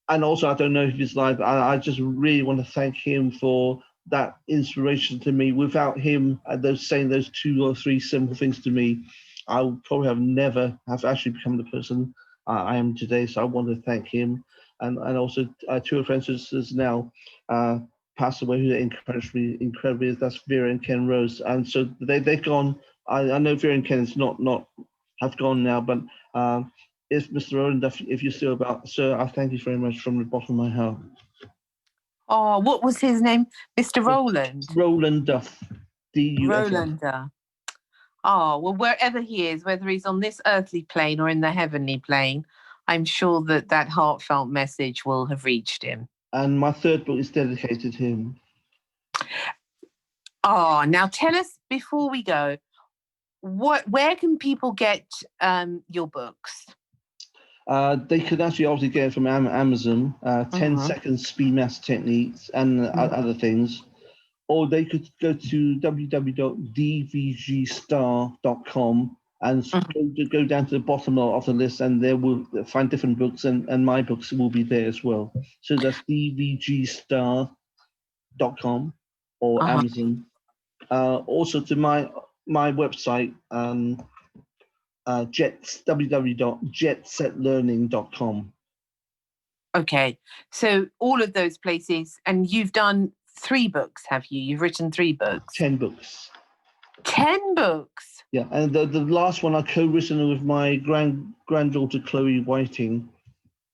and also I don't know if he's alive. I just really want to thank him for that inspiration to me. Without him saying those 2 or 3 simple things to me, I would probably have never have actually become the person I am today. So I want to thank him, and also 2 of friends who's now passed away, who encouraged me incredibly. That's Vera and Ken Rose, and so they've gone. I know Vera and Ken is not have gone now, but if Mr. Roland Duff, if you're still about, sir, I thank you very much from the bottom of my heart. Oh, what was his name? Mr. Roland? Roland Duff. D-U-F-F. Roland. Oh, well, wherever he is, whether he's on this earthly plane or in the heavenly plane, I'm sure that heartfelt message will have reached him. And my 3rd book is dedicated to him. Oh, now tell us before we go, where can people get your books? They could actually obviously get it from Amazon, 10 seconds speed math techniques and other things. Or they could go to www.dvgstar.com and go down to the bottom of the list, and there will find different books, and my books will be there as well. So that's dvgstar.com or Amazon. Also to my website, www.jetsetlearning.com. Okay, so all of those places, and you've done 3 books, have you? You've written 3 books. 10 books. 10 books. Yeah, and the last one I co-written with my granddaughter Chloe Whiting,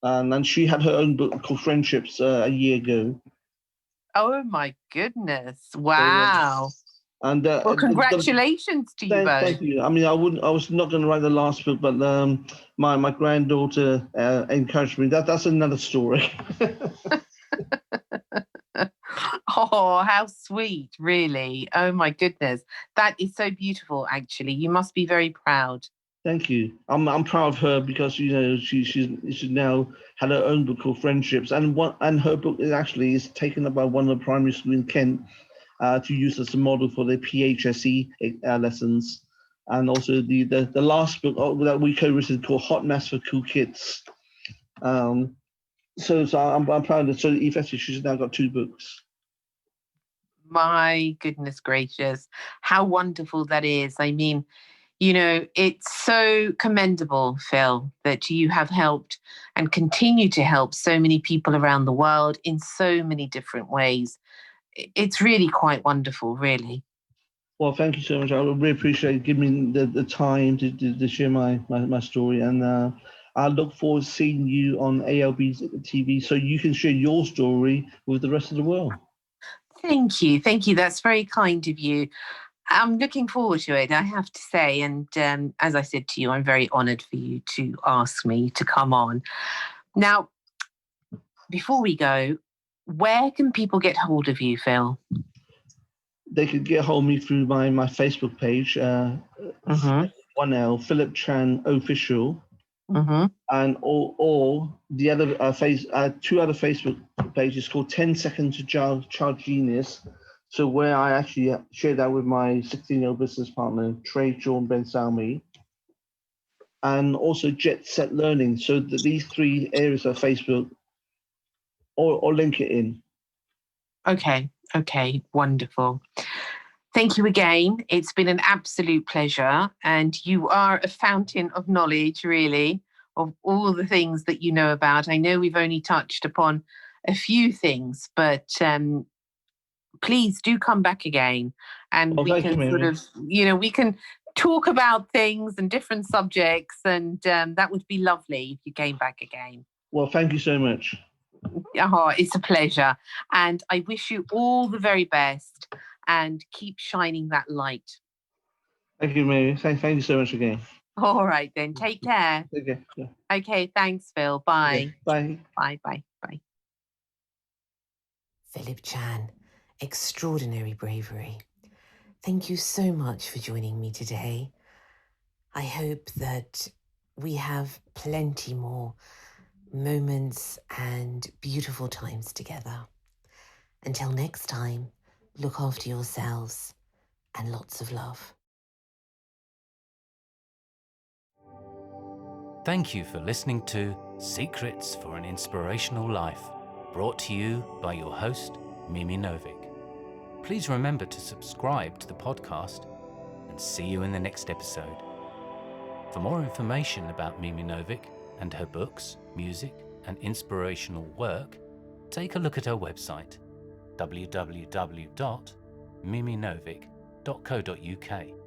and she had her own book called Friendships a year ago. Oh my goodness! Wow. And well, congratulations to you both. Thank you. I mean, I was not going to write the last book, but my granddaughter encouraged me. That's another story. Oh, how sweet! Really. Oh my goodness, that is so beautiful. Actually, you must be very proud. Thank you. I'm proud of her because she's now had her own book called Friendships, and her book is taken up by one of the primary schools in Kent. To use as a model for their PHSE lessons, and also the last book that we co-written called Hot Mess for Cool Kids. So I'm proud of it. So effectively, she's now got 2 books. My goodness gracious, how wonderful that is. I mean, it's so commendable, Phil, that you have helped and continue to help so many people around the world in so many different ways. It's really quite wonderful, really. Well, thank you so much. I really appreciate giving me the time to share my story, and I look forward to seeing you on ALB's TV so you can share your story with the rest of the world. Thank you. That's very kind of you. I'm looking forward to it, I have to say. And as I said to you, I'm very honoured for you to ask me to come on. Now, before we go, where can people get hold of you, Phil? They could get hold of me through my Facebook page, 1L, Philip Chan Official, and or the other 2 other Facebook pages called 10 Seconds to Child Genius. So where I actually share that with my 16-year-old business partner, Trey John Ben Salmi, and also Jet Set Learning. So these 3 areas of Facebook, or link it in. Okay, wonderful. Thank you again. It's been an absolute pleasure. And you are a fountain of knowledge, really, of all the things that you know about. I know we've only touched upon a few things, but please do come back again. And we can we can talk about things and different subjects. And that would be lovely if you came back again. Well, thank you so much. Oh, it's a pleasure. And I wish you all the very best and keep shining that light. Thank you, Mary. Thank you so much again. All right, then. Take care. Okay. Yeah. Okay, thanks, Phil. Bye. Okay, bye. Bye. Philip Chan, extraordinary bravery. Thank you so much for joining me today. I hope that we have plenty more moments and beautiful times together. Until next time, look after yourselves and lots of love. Thank you for listening to Secrets for an Inspirational Life, brought to you by your host, Mimi Novic. Please remember to subscribe to the podcast and see you in the next episode. For more information about Mimi Novic and her books, music, and inspirational work, take a look at her website, www.miminovic.co.uk.